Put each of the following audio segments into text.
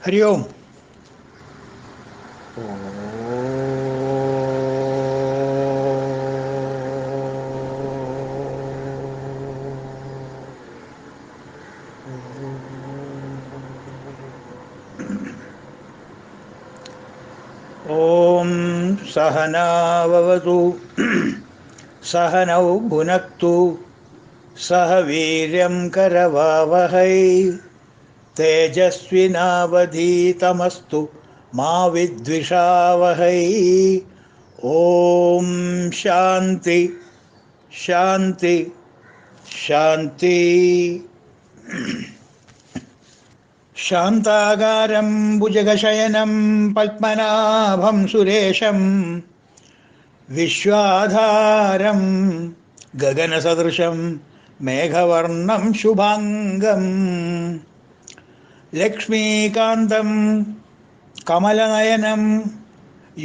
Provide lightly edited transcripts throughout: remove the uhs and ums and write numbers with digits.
ഹരി ഓം. ഓം സഹനാവവതു സഹനൗ ഭുനക്തു സഹ വീര്യം കരവാവഹൈ തേജസ്വിനാവധീതമസ്തു മാ വിദ്വിഷാവഹൈ. ഓം ശാന്തി ശാന്തി ശാന്തി. ശാന്താകാരം ഭുജഗശയനം പത്മനാഭം സുരേശം വിശ്വാധാരം ഗഗനസദൃശം മേഘവർണം ശുഭാംഗം ലക്ഷ്മീകാന്തം കമലനയനം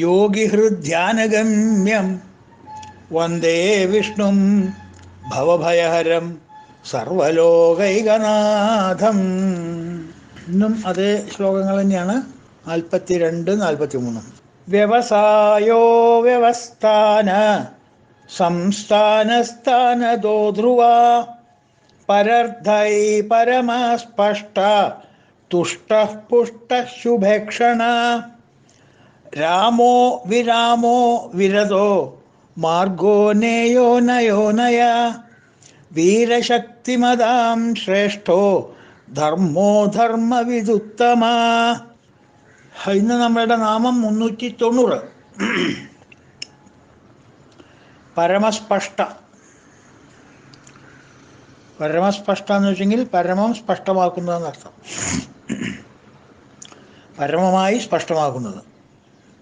യോഗിഹൃദ്ധ്യാനഗമ്യം വന്ദേ വിഷ്ണും ഭവഭയഹരം സർവലോകൈകനാഥം. ഇന്നും അതേ ശ്ലോകങ്ങൾ തന്നെയാണ് 42, 43. വ്യവസായോ വ്യവസ്ഥാന സംസ്ഥാനസ്ഥാനതോ ധ്രുവ പരർദ്ധൈ പരമസ്പഷ്ട തുഷ്ടഃ പുഷ്ടഃ ശുഭേക്ഷണ രാമോ വിരാമോ വിരതോ മാർഗോ നേയോ നയോ നയ വീരശക്തിമതാം ശ്രേഷ്ഠോ ധർമ്മോ ധർമ്മവിദുത്തമ. ഇന്ന് നമ്മളുടെ നാമം 390. പരമസ്പഷ്ട. പരമസ്പഷ്ട എന്ന് വെച്ചെങ്കിൽ പരമം സ്പഷ്ടമാക്കുന്നതെന്നർത്ഥം. പരമമായി സ്പഷ്ടമാക്കുന്നത്,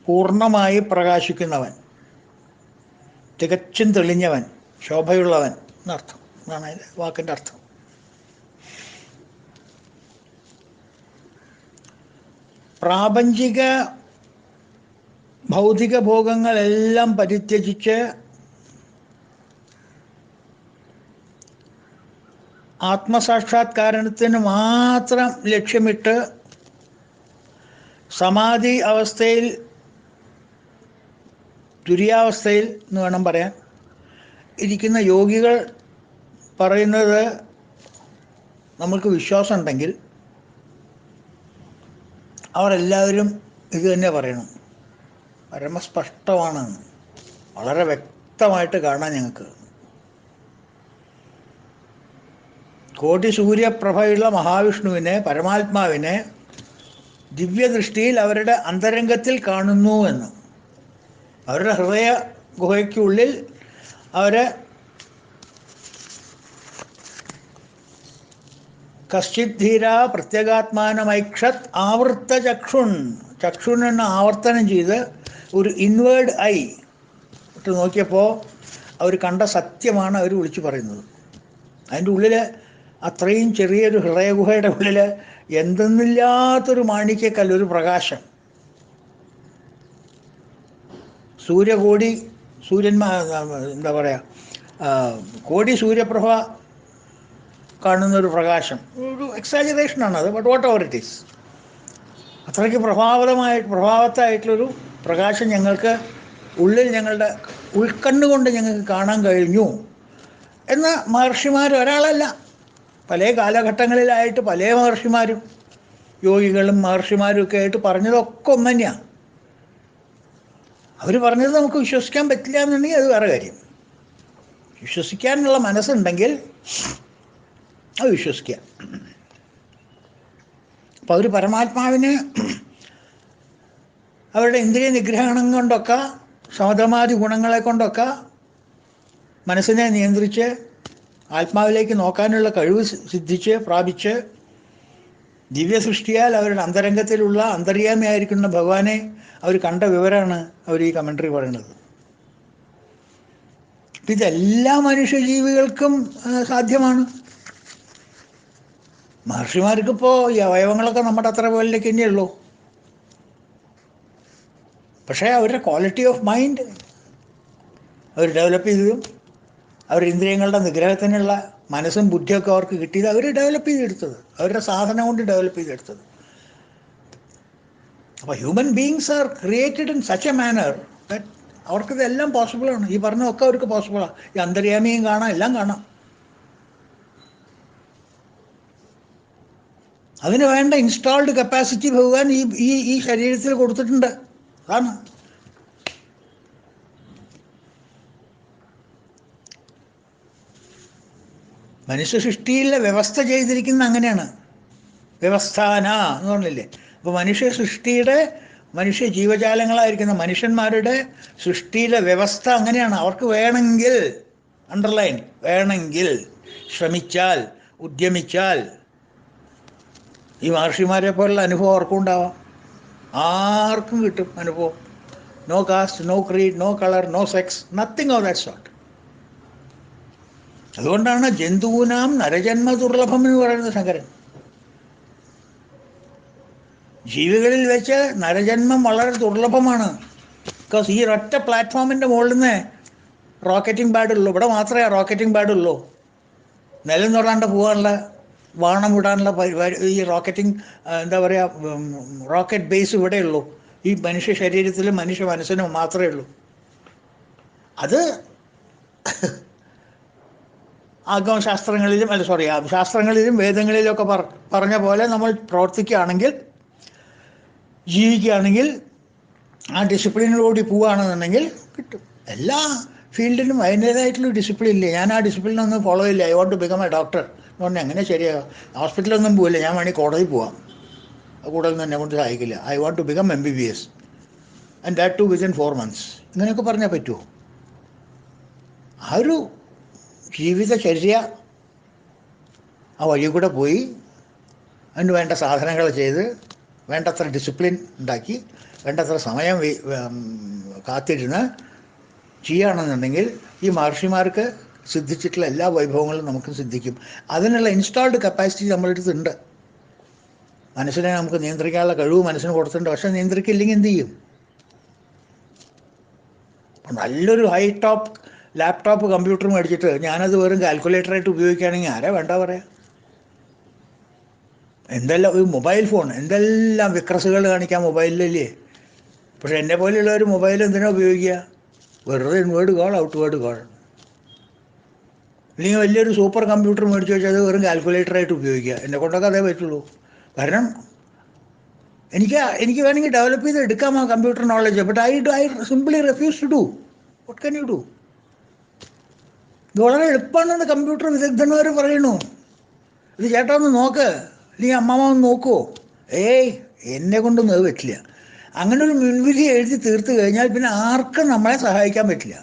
പൂർണ്ണമായി പ്രകാശിക്കുന്നവൻ, തികച്ചും തെളിഞ്ഞവൻ, ശോഭയുള്ളവൻ എന്നർത്ഥം. എന്നാണ് അതിൻ്റെ വാക്കിൻ്റെ അർത്ഥം. പ്രാപഞ്ചിക ഭൗതിക ഭോഗങ്ങളെല്ലാം പരിത്യജിച്ച് ആത്മസാക്ഷാത്കാരത്തിന് മാത്രം ലക്ഷ്യമിട്ട് സമാധി അവസ്ഥയിൽ, തുര്യാവസ്ഥയിൽ എന്ന് വേണം പറയാൻ, ഇരിക്കുന്ന യോഗികൾ പറയുന്നത് നമ്മൾക്ക് വിശ്വാസമുണ്ടെങ്കിൽ അവരെല്ലാവരും ഇത് തന്നെ പറയണം. പരമസ്പഷ്ടമാണ്, വളരെ വ്യക്തമായിട്ട് കാണാൻ ഞങ്ങൾക്ക്. കോടി സൂര്യപ്രഭയുള്ള മഹാവിഷ്ണുവിനെ, പരമാത്മാവിനെ ദിവ്യദൃഷ്ടിയിൽ അവരുടെ അന്തരംഗത്തിൽ കാണുന്നു എന്ന്. അവരുടെ ഹൃദയ ഗുഹയ്ക്കുള്ളിൽ അവരെ കശ്ചിത് ധീര പ്രത്യേകാത്മാനമൈക്ഷത് ആവൃത്ത ചക്ഷുൺ. ചക്ഷുൺ എന്ന ആവർത്തനം ചെയ്ത് ഒരു ഇൻവേർഡ് ഐ ഇട്ട് നോക്കിയപ്പോൾ അവർ കണ്ട സത്യമാണ് അവർ വിളിച്ചു പറയുന്നത്. അതിൻ്റെ ഉള്ളിൽ, അത്രയും ചെറിയൊരു ഹൃദയഗുഹയുടെ ഉള്ളിൽ എന്തെന്നില്ലാത്തൊരു മാണിക്യക്കല്ലൊരു പ്രകാശം. സൂര്യകോടി എന്താ പറയുക, കോടി സൂര്യപ്രഭ കാണുന്നൊരു പ്രകാശം. ഒരു എക്സാജറേഷനാണത്, but whatever it is. അത്രയ്ക്ക് പ്രഭാവത്തായിട്ടുള്ളൊരു പ്രകാശം ഞങ്ങൾക്ക് ഉള്ളിൽ, ഞങ്ങളുടെ ഉൾക്കണ്ണുകൊണ്ട് ഞങ്ങൾക്ക് കാണാൻ കഴിഞ്ഞു എന്ന് മഹർഷിമാർ ഒരാളല്ല, പല കാലഘട്ടങ്ങളിലായിട്ട് പല മഹർഷിമാരും, യോഗികളും മഹർഷിമാരും ഒക്കെ ആയിട്ട് പറഞ്ഞതൊക്കെ ഒന്ന് തന്നെയാണ്. അവർ പറഞ്ഞത് നമുക്ക് വിശ്വസിക്കാൻ പറ്റില്ല എന്നുണ്ടെങ്കിൽ അത് വേറെ കാര്യം. വിശ്വസിക്കാനുള്ള മനസ്സുണ്ടെങ്കിൽ അത് വിശ്വസിക്കുക. അപ്പം അവർ പരമാത്മാവിന് അവരുടെ ഇന്ദ്രിയ നിഗ്രഹണം കൊണ്ടൊക്കെ, സമതമാദി ഗുണങ്ങളെ കൊണ്ടൊക്കെ മനസ്സിനെ നിയന്ത്രിച്ച് ആത്മാവിലേക്ക് നോക്കാനുള്ള കഴിവ് സിദ്ധിച്ച് പ്രാപിച്ച് ദിവ്യസൃഷ്ടിയാൽ അവരുടെ അന്തരംഗത്തിലുള്ള അന്തര്യാമിയായിരിക്കുന്ന ഭഗവാനെ അവർ കണ്ട വിവരമാണ് അവർ ഈ കമൻട്രി പറയുന്നത്. ഇതെല്ലാ മനുഷ്യജീവികൾക്കും സാധ്യമാണ്. മഹർഷിമാർക്കിപ്പോൾ ഈ അവയവങ്ങളൊക്കെ നമ്മുടെ അത്ര പോലിലേക്ക് തന്നെയുള്ളൂ. പക്ഷേ അവരുടെ ക്വാളിറ്റി ഓഫ് മൈൻഡ് അവർ ഡെവലപ്പ് ചെയ്തതും, അവരുടെ ഇന്ദ്രിയങ്ങളുടെ നിഗ്രഹത്തിനുള്ള മനസ്സും ബുദ്ധിയൊക്കെ അവർക്ക് കിട്ടിയത് അവർ ഡെവലപ്പ് ചെയ്തെടുത്തത്, അവരുടെ സാധന കൊണ്ട് ഡെവലപ്പ് ചെയ്തെടുത്തത്. അപ്പോൾ human beings are created in such a manner that അവർക്കിതെല്ലാം പോസിബിളാണ്. ഈ പറഞ്ഞതൊക്കെ അവർക്ക് പോസിബിളാണ്. ഈ അന്തര്യാമിയും കാണാം, എല്ലാം കാണാം. അതിന് വേണ്ട ഇൻസ്റ്റാൾഡ് കപ്പാസിറ്റി ഭഗവാൻ ഈ ഈ ഈ ശരീരത്തിൽ കൊടുത്തിട്ടുണ്ട്. അതാണ് മനുഷ്യ സൃഷ്ടിയിലെ വ്യവസ്ഥ ചെയ്തിരിക്കുന്ന അങ്ങനെയാണ്. വ്യവസ്ഥാന എന്ന് പറഞ്ഞില്ലേ? അപ്പോൾ മനുഷ്യ സൃഷ്ടിയുടെ മനുഷ്യ ജീവജാലങ്ങളായിരിക്കുന്ന മനുഷ്യന്മാരുടെ സൃഷ്ടിയിലെ വ്യവസ്ഥ അങ്ങനെയാണ്. അവർക്ക് വേണമെങ്കിൽ, അണ്ടർലൈൻ, വേണമെങ്കിൽ ശ്രമിച്ചാൽ, ഉദ്യമിച്ചാൽ ഈ മഹർഷിമാരെ പോലുള്ള അനുഭവം അവർക്കും ഉണ്ടാവാം. ആർക്കും കിട്ടും അനുഭവം. No caste, no creed, no colour, no sex, nothing of that sort. അതുകൊണ്ടാണ് ജന്തുവിനാം നരജന്മ ദുർലഭം എന്ന് പറയുന്നത് ശങ്കരൻ. ജീവികളിൽ വെച്ച് നരജന്മം വളരെ ദുർലഭമാണ്. ബിക്കോസ് ഈ ഒറ്റ പ്ലാറ്റ്ഫോമിൻ്റെ മുകളിൽ നിന്ന് റോക്കറ്റിംഗ് പാഡുള്ളൂ. ഇവിടെ മാത്രമേ റോക്കറ്റിംഗ് പാഡുള്ളൂ. നിലം തൊടാണ്ട് പോകാനുള്ള, വാണം വിടാനുള്ള ഈ റോക്കറ്റിംഗ്, എന്താ പറയുക, റോക്കറ്റ് ബേസ് ഇവിടെയുള്ളൂ. ഈ മനുഷ്യ ശരീരത്തിലും മനുഷ്യ മനസ്സിനും മാത്രമേ ഉള്ളൂ. അത് ആഗമശാസ്ത്രങ്ങളിലും ശാസ്ത്രങ്ങളിലും വേദങ്ങളിലൊക്കെ പറഞ്ഞ പോലെ നമ്മൾ പ്രവർത്തിക്കുകയാണെങ്കിൽ, ജീവിക്കുകയാണെങ്കിൽ, ആ ഡിസിപ്ലിനോടുകൂടി പോവുകയാണെന്നുണ്ടെങ്കിൽ കിട്ടും. എല്ലാ ഫീൽഡിലും അതിൻ്റേതായിട്ടുള്ള ഡിസിപ്ലിൻ ഇല്ലേ? ഞാൻ ആ ഡിസിപ്ലിനൊന്നും ഫോളോ ഇല്ല. I want to become a doctor എന്ന് പറഞ്ഞാൽ എങ്ങനെ ശരിയാകും? ഹോസ്പിറ്റലൊന്നും പോവില്ല. ഞാൻ വേണമെങ്കിൽ കോടതി പോവാം, കൂടുതലൊന്നും എന്നെ കൊണ്ട് സഹായിക്കില്ല. I want to become MBBS and that too within 4 months. ഇങ്ങനെയൊക്കെ പറഞ്ഞാൽ പറ്റുമോ? ആ ഒരു ജീവിതചര്യ ആ വഴി കൂടെ പോയി അതിന് വേണ്ട സാധനങ്ങൾ ചെയ്ത്, വേണ്ടത്ര ഡിസിപ്ലിൻ ഉണ്ടാക്കി, വേണ്ടത്ര സമയം കാത്തിരുന്ന് ചെയ്യുകയാണെന്നുണ്ടെങ്കിൽ ഈ മഹർഷിമാർക്ക് സിദ്ധിച്ചിട്ടുള്ള എല്ലാ വൈഭവങ്ങളും നമുക്ക് സിദ്ധിക്കും. അതിനുള്ള ഇൻസ്റ്റാൾഡ് കപ്പാസിറ്റി നമ്മളുടെ അടുത്തുണ്ട്. മനസ്സിനെ നമുക്ക് നിയന്ത്രിക്കാനുള്ള കഴിവ് മനസ്സിന് കൊടുത്തിട്ടുണ്ട്. പക്ഷെ നിയന്ത്രിക്കില്ലെങ്കിൽ എന്ത് ചെയ്യും? നല്ലൊരു ഹൈ ടോപ്പ് ലാപ്ടോപ്പ് കമ്പ്യൂട്ടർ മേടിച്ചിട്ട് ഞാനത് വെറും കാൽക്കുലേറ്ററായിട്ട് ഉപയോഗിക്കുകയാണെങ്കിൽ ആരാ വേണ്ട പറയാം? എന്തെല്ലാം ഒരു മൊബൈൽ ഫോൺ, എന്തെല്ലാം വിക്രസുകൾ കാണിക്കാം മൊബൈലിലല്ലേ? പക്ഷെ എന്നെ പോലെയുള്ള ഒരു മൊബൈൽ എന്തിനാ ഉപയോഗിക്കുക? വെറുതെ ഇൻവേർഡ് കോൾ, ഔട്ട്വേർഡ് കോൾ. അല്ലെങ്കിൽ വലിയൊരു സൂപ്പർ കമ്പ്യൂട്ടർ മേടിച്ച് വെച്ചാൽ അത് വെറും കാൽക്കുലേറ്ററായിട്ട് ഉപയോഗിക്കുക. എന്നെ കൊണ്ടൊക്കെ അതേ പറ്റുള്ളൂ. കാരണം എനിക്ക് വേണമെങ്കിൽ ഡെവലപ്പ് ചെയ്ത് എടുക്കാം ആ computer knowledge. But I simply refuse to do. What can you do? ഇത് വളരെ എളുപ്പമാണെന്ന് കമ്പ്യൂട്ടർ വിദഗ്ധന്മാർ പറയണു. ഇത് ചേട്ടാ ഒന്ന് നോക്ക്, അല്ലെങ്കിൽ അമ്മമ്മ ഒന്ന് നോക്കുമോ? ഏയ്, എന്നെ കൊണ്ടൊന്നും അത് പറ്റില്ല. അങ്ങനെ ഒരു മുൻവിധി എഴുതി തീർത്ത് കഴിഞ്ഞാൽ പിന്നെ ആർക്കും നമ്മളെ സഹായിക്കാൻ പറ്റില്ല.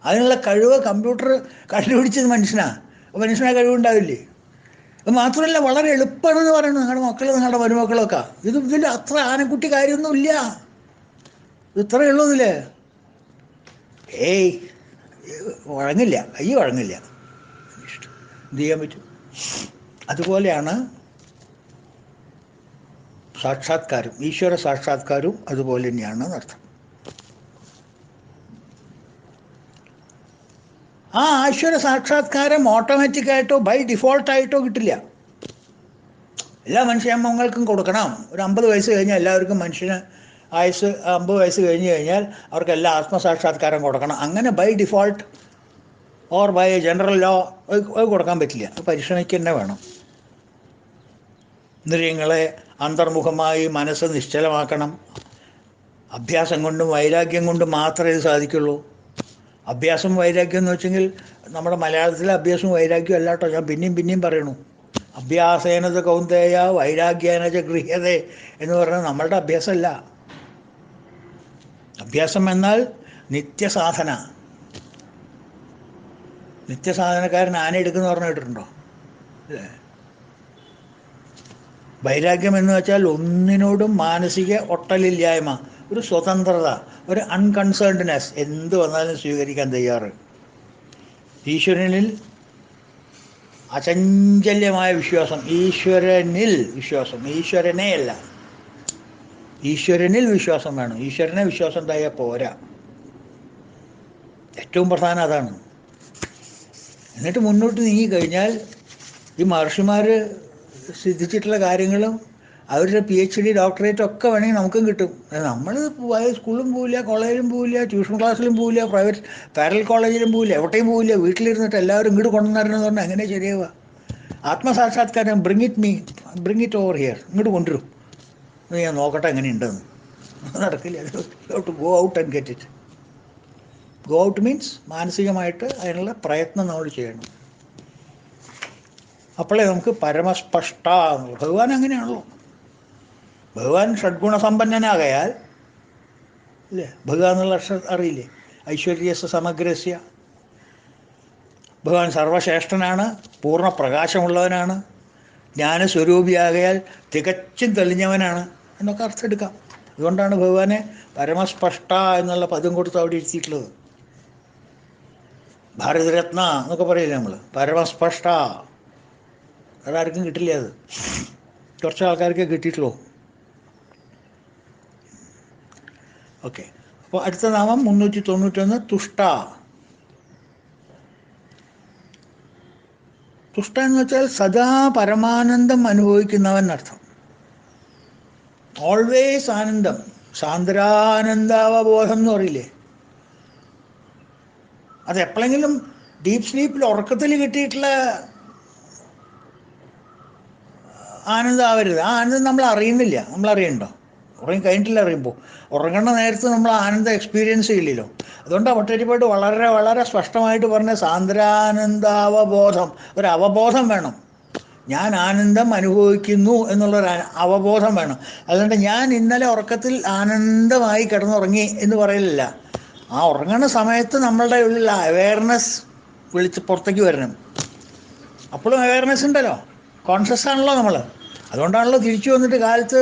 അതിനുള്ള കഴിവ് കമ്പ്യൂട്ടർ കണ്ടുപിടിച്ചത് മനുഷ്യനാ കഴിവുണ്ടാവില്ലേ? അത് മാത്രമല്ല വളരെ എളുപ്പമാണെന്ന് പറയുന്നത് നിങ്ങളുടെ മക്കൾ, നിങ്ങളുടെ മരുമക്കളൊക്കെ. ഇതിൽ അത്ര ആനക്കുട്ടി കാര്യമൊന്നുമില്ല. ഇത് ഇത്രയേ ഉള്ളൂ ഇതിൽ. ഏയ്, വഴങ്ങില്ല, കൈ വഴങ്ങില്ല. എന്ത് ചെയ്യാൻ പറ്റും? അതുപോലെയാണ് സാക്ഷാത്കാരം, ഈശ്വര സാക്ഷാത്കാരവും അതുപോലെ തന്നെയാണ് അർത്ഥം. ആ ഈശ്വര സാക്ഷാത്കാരം ഓട്ടോമാറ്റിക്കായിട്ടോ ബൈ ഡിഫോൾട്ടായിട്ടോ കിട്ടില്ല. എല്ലാ മനുഷ്യമ്മങ്ങൾക്കും കൊടുക്കണം. ഒരു 50 വയസ്സ് കഴിഞ്ഞാൽ എല്ലാവർക്കും മനുഷ്യന് ആയുസ് 50 വയസ്സ് കഴിഞ്ഞ് കഴിഞ്ഞാൽ അവർക്കെല്ലാം ആത്മസാക്ഷാത്കാരം കൊടുക്കണം. അങ്ങനെ by default or by general law അത് കൊടുക്കാൻ പറ്റില്ല. അത് പരിശ്രമിക്കുക തന്നെ വേണം. ഇന്ദ്രിയങ്ങളെ അന്തർമുഖമായി മനസ്സ് നിശ്ചലമാക്കണം. അഭ്യാസം കൊണ്ടും വൈരാഗ്യം കൊണ്ടും മാത്രമേ ഇത് സാധിക്കുള്ളൂ. അഭ്യാസം വൈരാഗ്യം എന്ന് വെച്ചെങ്കിൽ നമ്മുടെ മലയാളത്തിലെ അഭ്യാസവും വൈരാഗ്യവും അല്ല കേട്ടോ. ഞാൻ പിന്നെയും പറയണു. അഭ്യാസേനത കൗന്ദേയ വൈരാഗ്യേനച ഗൃഹ്യതേ എന്ന് പറയുന്നത് നമ്മളുടെ അഭ്യാസമല്ല. അഭ്യാസം എന്നാൽ നിത്യസാധന. നിത്യസാധനക്കാരൻ ആന എടുക്കുന്ന പറഞ്ഞു കേട്ടിട്ടുണ്ടോ? അല്ലേ? വൈരാഗ്യം എന്ന് വെച്ചാൽ ഒന്നിനോടും മാനസിക ഒട്ടലില്ലായ്മ, ഒരു സ്വതന്ത്രത, ഒരു അൺകൺസേൺഡ്നെസ്, എന്ത് വന്നാലും സ്വീകരിക്കാൻ തയ്യാറ്. ഈശ്വരനിൽ അചഞ്ചല്യമായ വിശ്വാസം. ഈശ്വരനിൽ വിശ്വാസം, ഈശ്വരനെ അല്ല, ഈശ്വരനിൽ വിശ്വാസം വേണം. ഈശ്വരനെ വിശ്വാസം ഉണ്ടായാൽ പോരാ. ഏറ്റവും പ്രധാനം അതാണ്. എന്നിട്ട് മുന്നോട്ട് നീങ്ങിക്കഴിഞ്ഞാൽ ഈ മഹർഷിമാർ സിദ്ധിച്ചിട്ടുള്ള കാര്യങ്ങളും അവരുടെ PhD ഡോക്ടറേറ്റ് ഒക്കെ വേണമെങ്കിൽ നമുക്കും കിട്ടും. നമ്മൾ സ്കൂളിലും പോവില്ല, കോളേജിലും പോവില്ല, ട്യൂഷൻ ക്ലാസ്സിലും പോവില്ല, പ്രൈവറ്റ് പാരൽ കോളേജിലും പോവില്ല, എവിടെയും പോവില്ല. വീട്ടിലിരുന്നിട്ട് എല്ലാവരും ഇങ്ങോട്ട് കൊണ്ടുവന്നിരുന്നെന്ന് പറഞ്ഞാൽ എങ്ങനെ ശരിയാവുക? ആത്മസാക്ഷാത്കാരം ബ്രിങ് ഇറ്റ് ഓവർ ഹിയർ, ഇങ്ങോട്ട് കൊണ്ടുവരും, ഞാൻ നോക്കട്ടെ എങ്ങനെയുണ്ടെന്ന്. നടക്കില്ല. To go out and get it. Go out means മാനസികമായിട്ട് അതിനുള്ള പ്രയത്നം നമ്മൾ ചെയ്യണം. അപ്പോഴേ നമുക്ക് പരമസ്പഷ്ട. ഭഗവാൻ അങ്ങനെയാണല്ലോ. ഭഗവാൻ ഷഡ്ഗുണസമ്പന്നനാകയാൽ, അല്ലേ? ഭഗവാൻ എന്നുള്ള അക്ഷരം അറിയില്ലേ? ഐശ്വര്യസ് സമഗ്രസ്യ. ഭഗവാൻ സർവശ്രേഷ്ഠനാണ്, പൂർണ്ണ പ്രകാശമുള്ളവനാണ്, ജ്ഞാനസ്വരൂപിയാകയാൽ തികച്ചും തെളിഞ്ഞവനാണ് എന്നൊക്കെ അർത്ഥം എടുക്കാം. അതുകൊണ്ടാണ് ഭഗവാനെ പരമസ്പഷ്ട എന്നുള്ള പദം കൊടുത്ത് അവിടെ ഇരുത്തിയിട്ടുള്ളത്. ഭാരതരത്ന എന്നൊക്കെ പറയില്ലേ നമ്മൾ, പരമസ്പഷ്ട. അതാർക്കും കിട്ടില്ല. അത് കുറച്ച് ആൾക്കാർക്ക് കിട്ടിയിട്ടുള്ളൂ. ഓക്കെ. അപ്പോൾ അടുത്ത നാമം 391 തുഷ്ട. തുഷ്ട എന്ന് വെച്ചാൽ സദാ പരമാനന്ദം അനുഭവിക്കുന്നവൻ അർത്ഥം. ഓൾവേസ് ആനന്ദം, സാന്ദ്രാനന്ദാവബോധം എന്ന് പറയില്ലേ? അത് എപ്പോഴെങ്കിലും ഡീപ്പ് സ്ലീപ്പിൽ ഉറക്കത്തിൽ കിട്ടിയിട്ടുള്ള ആനന്ദമാവരുത്. ആ ആനന്ദം നമ്മൾ അറിയുന്നില്ല. നമ്മൾ അറിയണ്ടോ? ഉറങ്ങി കഴിഞ്ഞിട്ടില്ല. അറിയുമ്പോൾ ഉറങ്ങുന്ന നേരത്ത് നമ്മൾ ആനന്ദം എക്സ്പീരിയൻസ് ചെയ്യില്ലല്ലോ. അതുകൊണ്ടാണ് ഭട്ടതിരിപ്പാട് വളരെ വളരെ സ്പഷ്ടമായിട്ട് പറഞ്ഞ സാന്ദ്രാനന്ദാവബോധം. ഒരു അവബോധം വേണം. ഞാൻ ആനന്ദം അനുഭവിക്കുന്നു എന്നുള്ളൊരു അവബോധം വേണം. അതുകൊണ്ട് ഞാൻ ഇന്നലെ ഉറക്കത്തിൽ ആനന്ദമായി കിടന്നുറങ്ങി എന്ന് പറയലില്ല. ആ ഉറങ്ങുന്ന സമയത്ത് നമ്മളുടെ ഉള്ളിൽ അവെയർനെസ് വിളിച്ച് പുറത്തേക്ക് വരണം. അപ്പോഴും അവെയർനെസ് ഉണ്ടല്ലോ, കോൺഷ്യസ് ആണല്ലോ നമ്മൾ. അതുകൊണ്ടാണല്ലോ തിരിച്ചു വന്നിട്ട് കാലത്ത്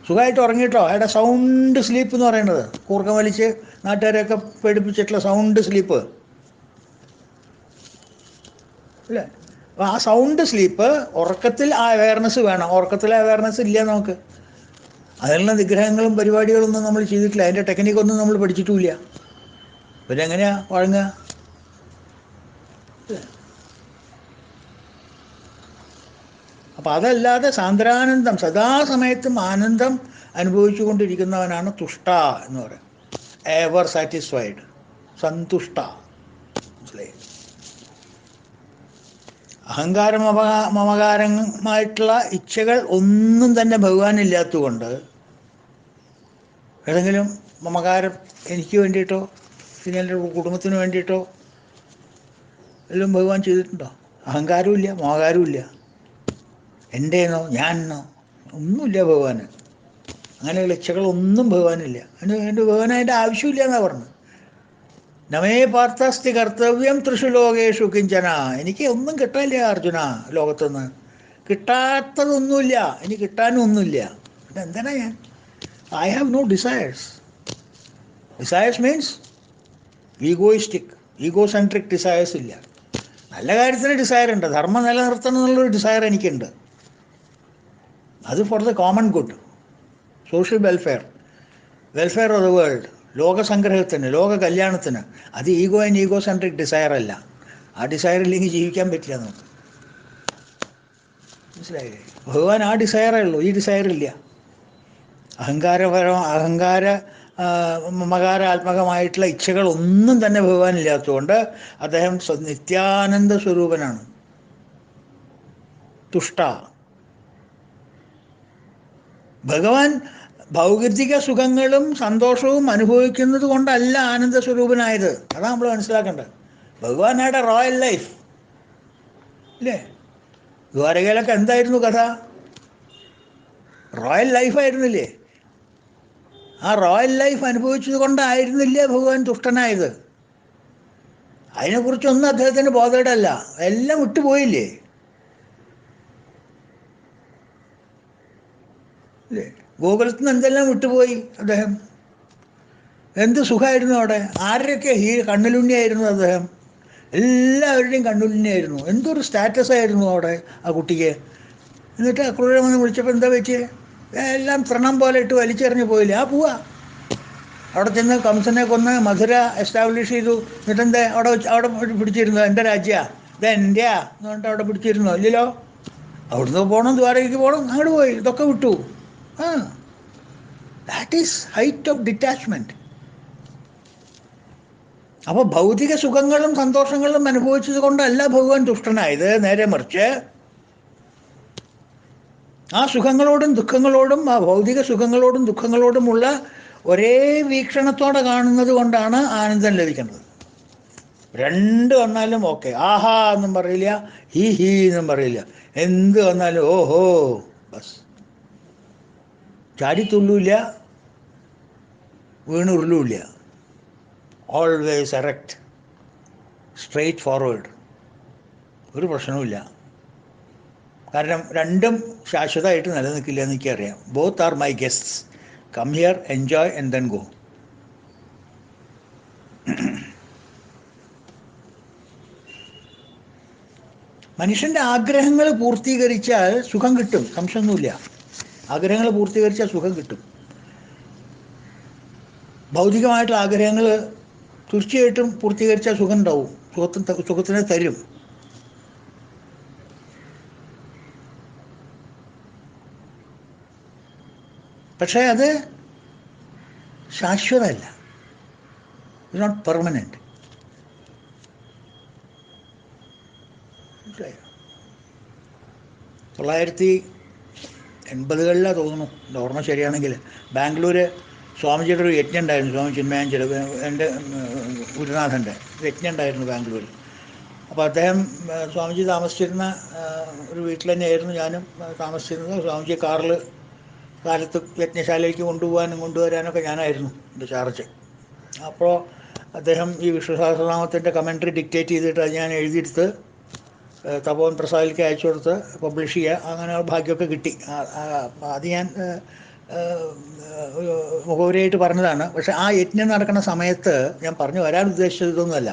സുഖമായിട്ട് ഉറങ്ങിയിട്ടോ അയാളുടെ സൗണ്ട് സ്ലീപ്പ് എന്ന് പറയുന്നത്. കൂർക്കം വലിച്ച് നാട്ടുകാരെയൊക്കെ പേടിപ്പിച്ചിട്ടുള്ള സൗണ്ട് സ്ലീപ്പ് അല്ലേ? അപ്പോൾ ആ സൗണ്ട് സ്ലീപ്പ്, ഉറക്കത്തിൽ ആ അവെയർനെസ് വേണം. ഉറക്കത്തിലെ അവെയർനെസ് ഇല്ല നമുക്ക്. അതിനുള്ള നിഗ്രഹങ്ങളും പരിപാടികളൊന്നും നമ്മൾ ചെയ്തിട്ടില്ല. അതിൻ്റെ ടെക്നിക്കൊന്നും നമ്മൾ പഠിച്ചിട്ടുമില്ല. പിന്നെ എങ്ങനെയാണ് വഴങ്ങുക? അപ്പം അതല്ലാതെ സാന്ദ്രാനന്ദം, സദാസമയത്തും ആനന്ദം അനുഭവിച്ചു കൊണ്ടിരിക്കുന്നവനാണ് തുഷ്ട എന്ന് പറയുന്നത്. എവർ സാറ്റിസ്ഫൈഡ്, സന്തുഷ്ട. മനസ്സിലായി? മമകാരമായിട്ടുള്ള ഇച്ഛകൾ ഒന്നും തന്നെ ഭഗവാനില്ലാത്തതുകൊണ്ട് ഏതെങ്കിലും മമകാരം എനിക്ക് വേണ്ടിയിട്ടോ പിന്നെ എൻ്റെ കുടുംബത്തിന് വേണ്ടിയിട്ടോ എല്ലാം ഭഗവാൻ ചെയ്തിട്ടുണ്ടോ? അഹങ്കാരവും ഇല്ല, മമകാരവും ഇല്ല. എൻ്റെന്നോ ഞാനെന്നോ ഒന്നുമില്ല ഭഗവാന്. അങ്ങനെയുള്ള ഇച്ഛകളൊന്നും ഭഗവാനില്ല. എൻ്റെ ഭഗവാൻ അതിൻ്റെ ആവശ്യമില്ല എന്നാണ് പറഞ്ഞത്. നമേ പാർത്ഥാസ്തി കർത്തവ്യം തൃഷു ലോകേഷു കിഞ്ചന. എനിക്ക് ഒന്നും കിട്ടാനില്ല അർജുന, ലോകത്തുനിന്ന് കിട്ടാത്തതൊന്നുമില്ല, ഇനി കിട്ടാനും ഒന്നുമില്ല. പിന്നെ എന്തിനാ ഞാൻ? I have no desires. Desires means egoistic, egocentric desires ഇല്ല. നല്ല കാര്യത്തിന് ഡിസയർ ഉണ്ട്. ധർമ്മം നിലനിർത്തണം എന്നുള്ളൊരു ഡിസയർ എനിക്കുണ്ട്. അത് for the common good, social welfare, welfare of the world, ലോകസംഗ്രഹത്തിന്, ലോക കല്യാണത്തിന്. അത് ego and ego centric desire അല്ല. ആ ഡിസയർ ഇല്ലെങ്കിൽ ജീവിക്കാൻ പറ്റില്ല നമുക്ക്. മനസ്സിലായില്ലേ? ഭഗവാൻ ആ ഡിസയറേ ഉള്ളൂ, ഈ ഡിസയർ ഇല്ല. മമകാരാത്മകമായിട്ടുള്ള ഇച്ഛകളൊന്നും തന്നെ ഭഗവാനില്ലാത്തതുകൊണ്ട് അദ്ദേഹം നിത്യാനന്ദ സ്വരൂപനാണ്, തുഷ്ട. ഭഗവാൻ ഭൗതിക സുഖങ്ങളും സന്തോഷവും അനുഭവിക്കുന്നത് കൊണ്ടല്ല ആനന്ദ സ്വരൂപനായത്. അതാണ് നമ്മൾ മനസ്സിലാക്കേണ്ടത്. ഭഗവാൻ ആയുടെ റോയൽ ലൈഫ് ഇല്ലേ? ദ്വാരകയിലൊക്കെ എന്തായിരുന്നു കഥ? റോയൽ ലൈഫായിരുന്നില്ലേ? ആ റോയൽ ലൈഫ് അനുഭവിച്ചത് കൊണ്ടായിരുന്നില്ലേ ഭഗവാൻ തുഷ്ടനായത്? അതിനെക്കുറിച്ചൊന്നും അദ്ദേഹത്തിന് ബോധേഡല്ല. എല്ലാം വിട്ടുപോയില്ലേ? അല്ലേ? ഗോകുലത്തിൽ നിന്ന് എന്തെല്ലാം വിട്ടുപോയി അദ്ദേഹം. എന്ത് സുഖമായിരുന്നു അവിടെ. ആരുടെയൊക്കെ കണ്ണിലുണ്ണിയായിരുന്നു അദ്ദേഹം. എല്ലാവരുടെയും കണ്ണിലുണ്ണിയായിരുന്നു. എന്തൊരു സ്റ്റാറ്റസ് ആയിരുന്നു അവിടെ ആ കുട്ടിക്ക്. എന്നിട്ട് അക്രൂരമെന്ന് വിളിച്ചപ്പോൾ എന്താ പറ്റിയേ? എല്ലാം തൃണം പോലെ ഇട്ട് വലിച്ചെറിഞ്ഞ് പോയില്ലേ? ആ പോവാ. അവിടെ ചെന്ന് കംസനെ കൊന്ന് മധുര എസ്റ്റാബ്ലിഷ് ചെയ്തു. എന്നിട്ടെന്താ അവിടെ പിടിച്ചിരുന്നു? എൻ്റെ രാജ്യമാണ്, ഇത് എൻ്റെയാ എന്ന് പറഞ്ഞിട്ട് അവിടെ പിടിച്ചിരുന്നോ? ഇല്ലല്ലോ. അവിടുന്ന് പോകണം, ദ്വാരകയ്ക്ക് പോകണം, അങ്ങോട്ട് പോയി, ഇതൊക്കെ വിട്ടു. ആ, that is height of detachment. അപ്പോൾ ഭൗതിക സുഖങ്ങളും സന്തോഷങ്ങളും അനുഭവിച്ചത് കൊണ്ടല്ല ഭഗവാൻ തുഷ്ടനായത്. നേരെ മറിച്ച് ആ സുഖങ്ങളോടും ദുഃഖങ്ങളോടും, ആ ഭൗതിക സുഖങ്ങളോടും ദുഃഖങ്ങളോടുമുള്ള ഒരേ വീക്ഷണത്തോടെ കാണുന്നത് കൊണ്ടാണ് ആനന്ദം ലഭിക്കുന്നത്. രണ്ട് വന്നാലും ഓക്കെ, ആഹാ എന്നും പറയില്ല, ഹി ഹി എന്നും പറയില്ല. എന്ത് വന്നാലും ഓഹോ ബസ്. ചാടിത്തുള്ളൂല്ല, വീണുരുളില്ല. ഓൾവേസ് എറക്റ്റ്, സ്ട്രെയിറ്റ് ഫോർവേഡ്, ഒരു പ്രശ്നവുമില്ല. കാരണം രണ്ടും ശാശ്വതമായിട്ട് നിലനിൽക്കില്ല എന്ന് എനിക്കറിയാം. Both are my guests, come here, enjoy and then go. മനുഷ്യൻ്റെ ആഗ്രഹങ്ങൾ പൂർത്തീകരിച്ചാൽ സുഖം കിട്ടും, സംശയമൊന്നുമില്ല. ആഗ്രഹങ്ങൾ പൂർത്തീകരിച്ചാൽ സുഖം കിട്ടും. ഭൗതികമായിട്ടുള്ള ആഗ്രഹങ്ങൾ തീർച്ചയായിട്ടും പൂർത്തീകരിച്ചാൽ സുഖം ഉണ്ടാവും, സുഖത്തിനെ തരും. പക്ഷേ അത് ശാശ്വതമല്ല, ഇറ്റ്സ് നോട്ട് പെർമനൻറ്റ്. 1980 തോന്നുന്നു, എൻ്റെ ഓർമ്മ ശരിയാണെങ്കിൽ, ബാംഗ്ലൂർ സ്വാമിജിയുടെ ഒരു യജ്ഞം ഉണ്ടായിരുന്നു. സ്വാമി ചിന്മയാഞ്ചല്, എൻ്റെ ഗുരുനാഥൻ്റെ യജ്ഞം ഉണ്ടായിരുന്നു ബാംഗ്ലൂരിൽ. അപ്പോൾ അദ്ദേഹം, സ്വാമിജി താമസിച്ചിരുന്ന ഒരു വീട്ടിൽ തന്നെയായിരുന്നു ഞാനും താമസിച്ചിരുന്നത്. സ്വാമിജി കാറിൽ കാലത്ത് യജ്ഞശാലയിലേക്ക് കൊണ്ടുവരാനൊക്കെ ഞാനായിരുന്നു എൻ്റെ ചാർജ്. അപ്പോൾ അദ്ദേഹം ഈ വിഷ്ണു സഹസ്രനാമത്തിൻ്റെ കമൻട്രി ഡിക്റ്റേറ്റ് ചെയ്തിട്ട് അത് ഞാൻ എഴുതിയെടുത്ത് തപോവൻ പ്രസാദിലേക്ക് അയച്ചു കൊടുത്ത് പബ്ലിഷ് ചെയ്യുക, അങ്ങനെ ഭാഗ്യമൊക്കെ കിട്ടി. അത് ഞാൻ മുഖവരിയായിട്ട് പറഞ്ഞതാണ്. പക്ഷെ ആ യജ്ഞം നടക്കുന്ന സമയത്ത്, ഞാൻ പറഞ്ഞു വരാൻ ഉദ്ദേശിച്ചത് ഇതൊന്നുമല്ല,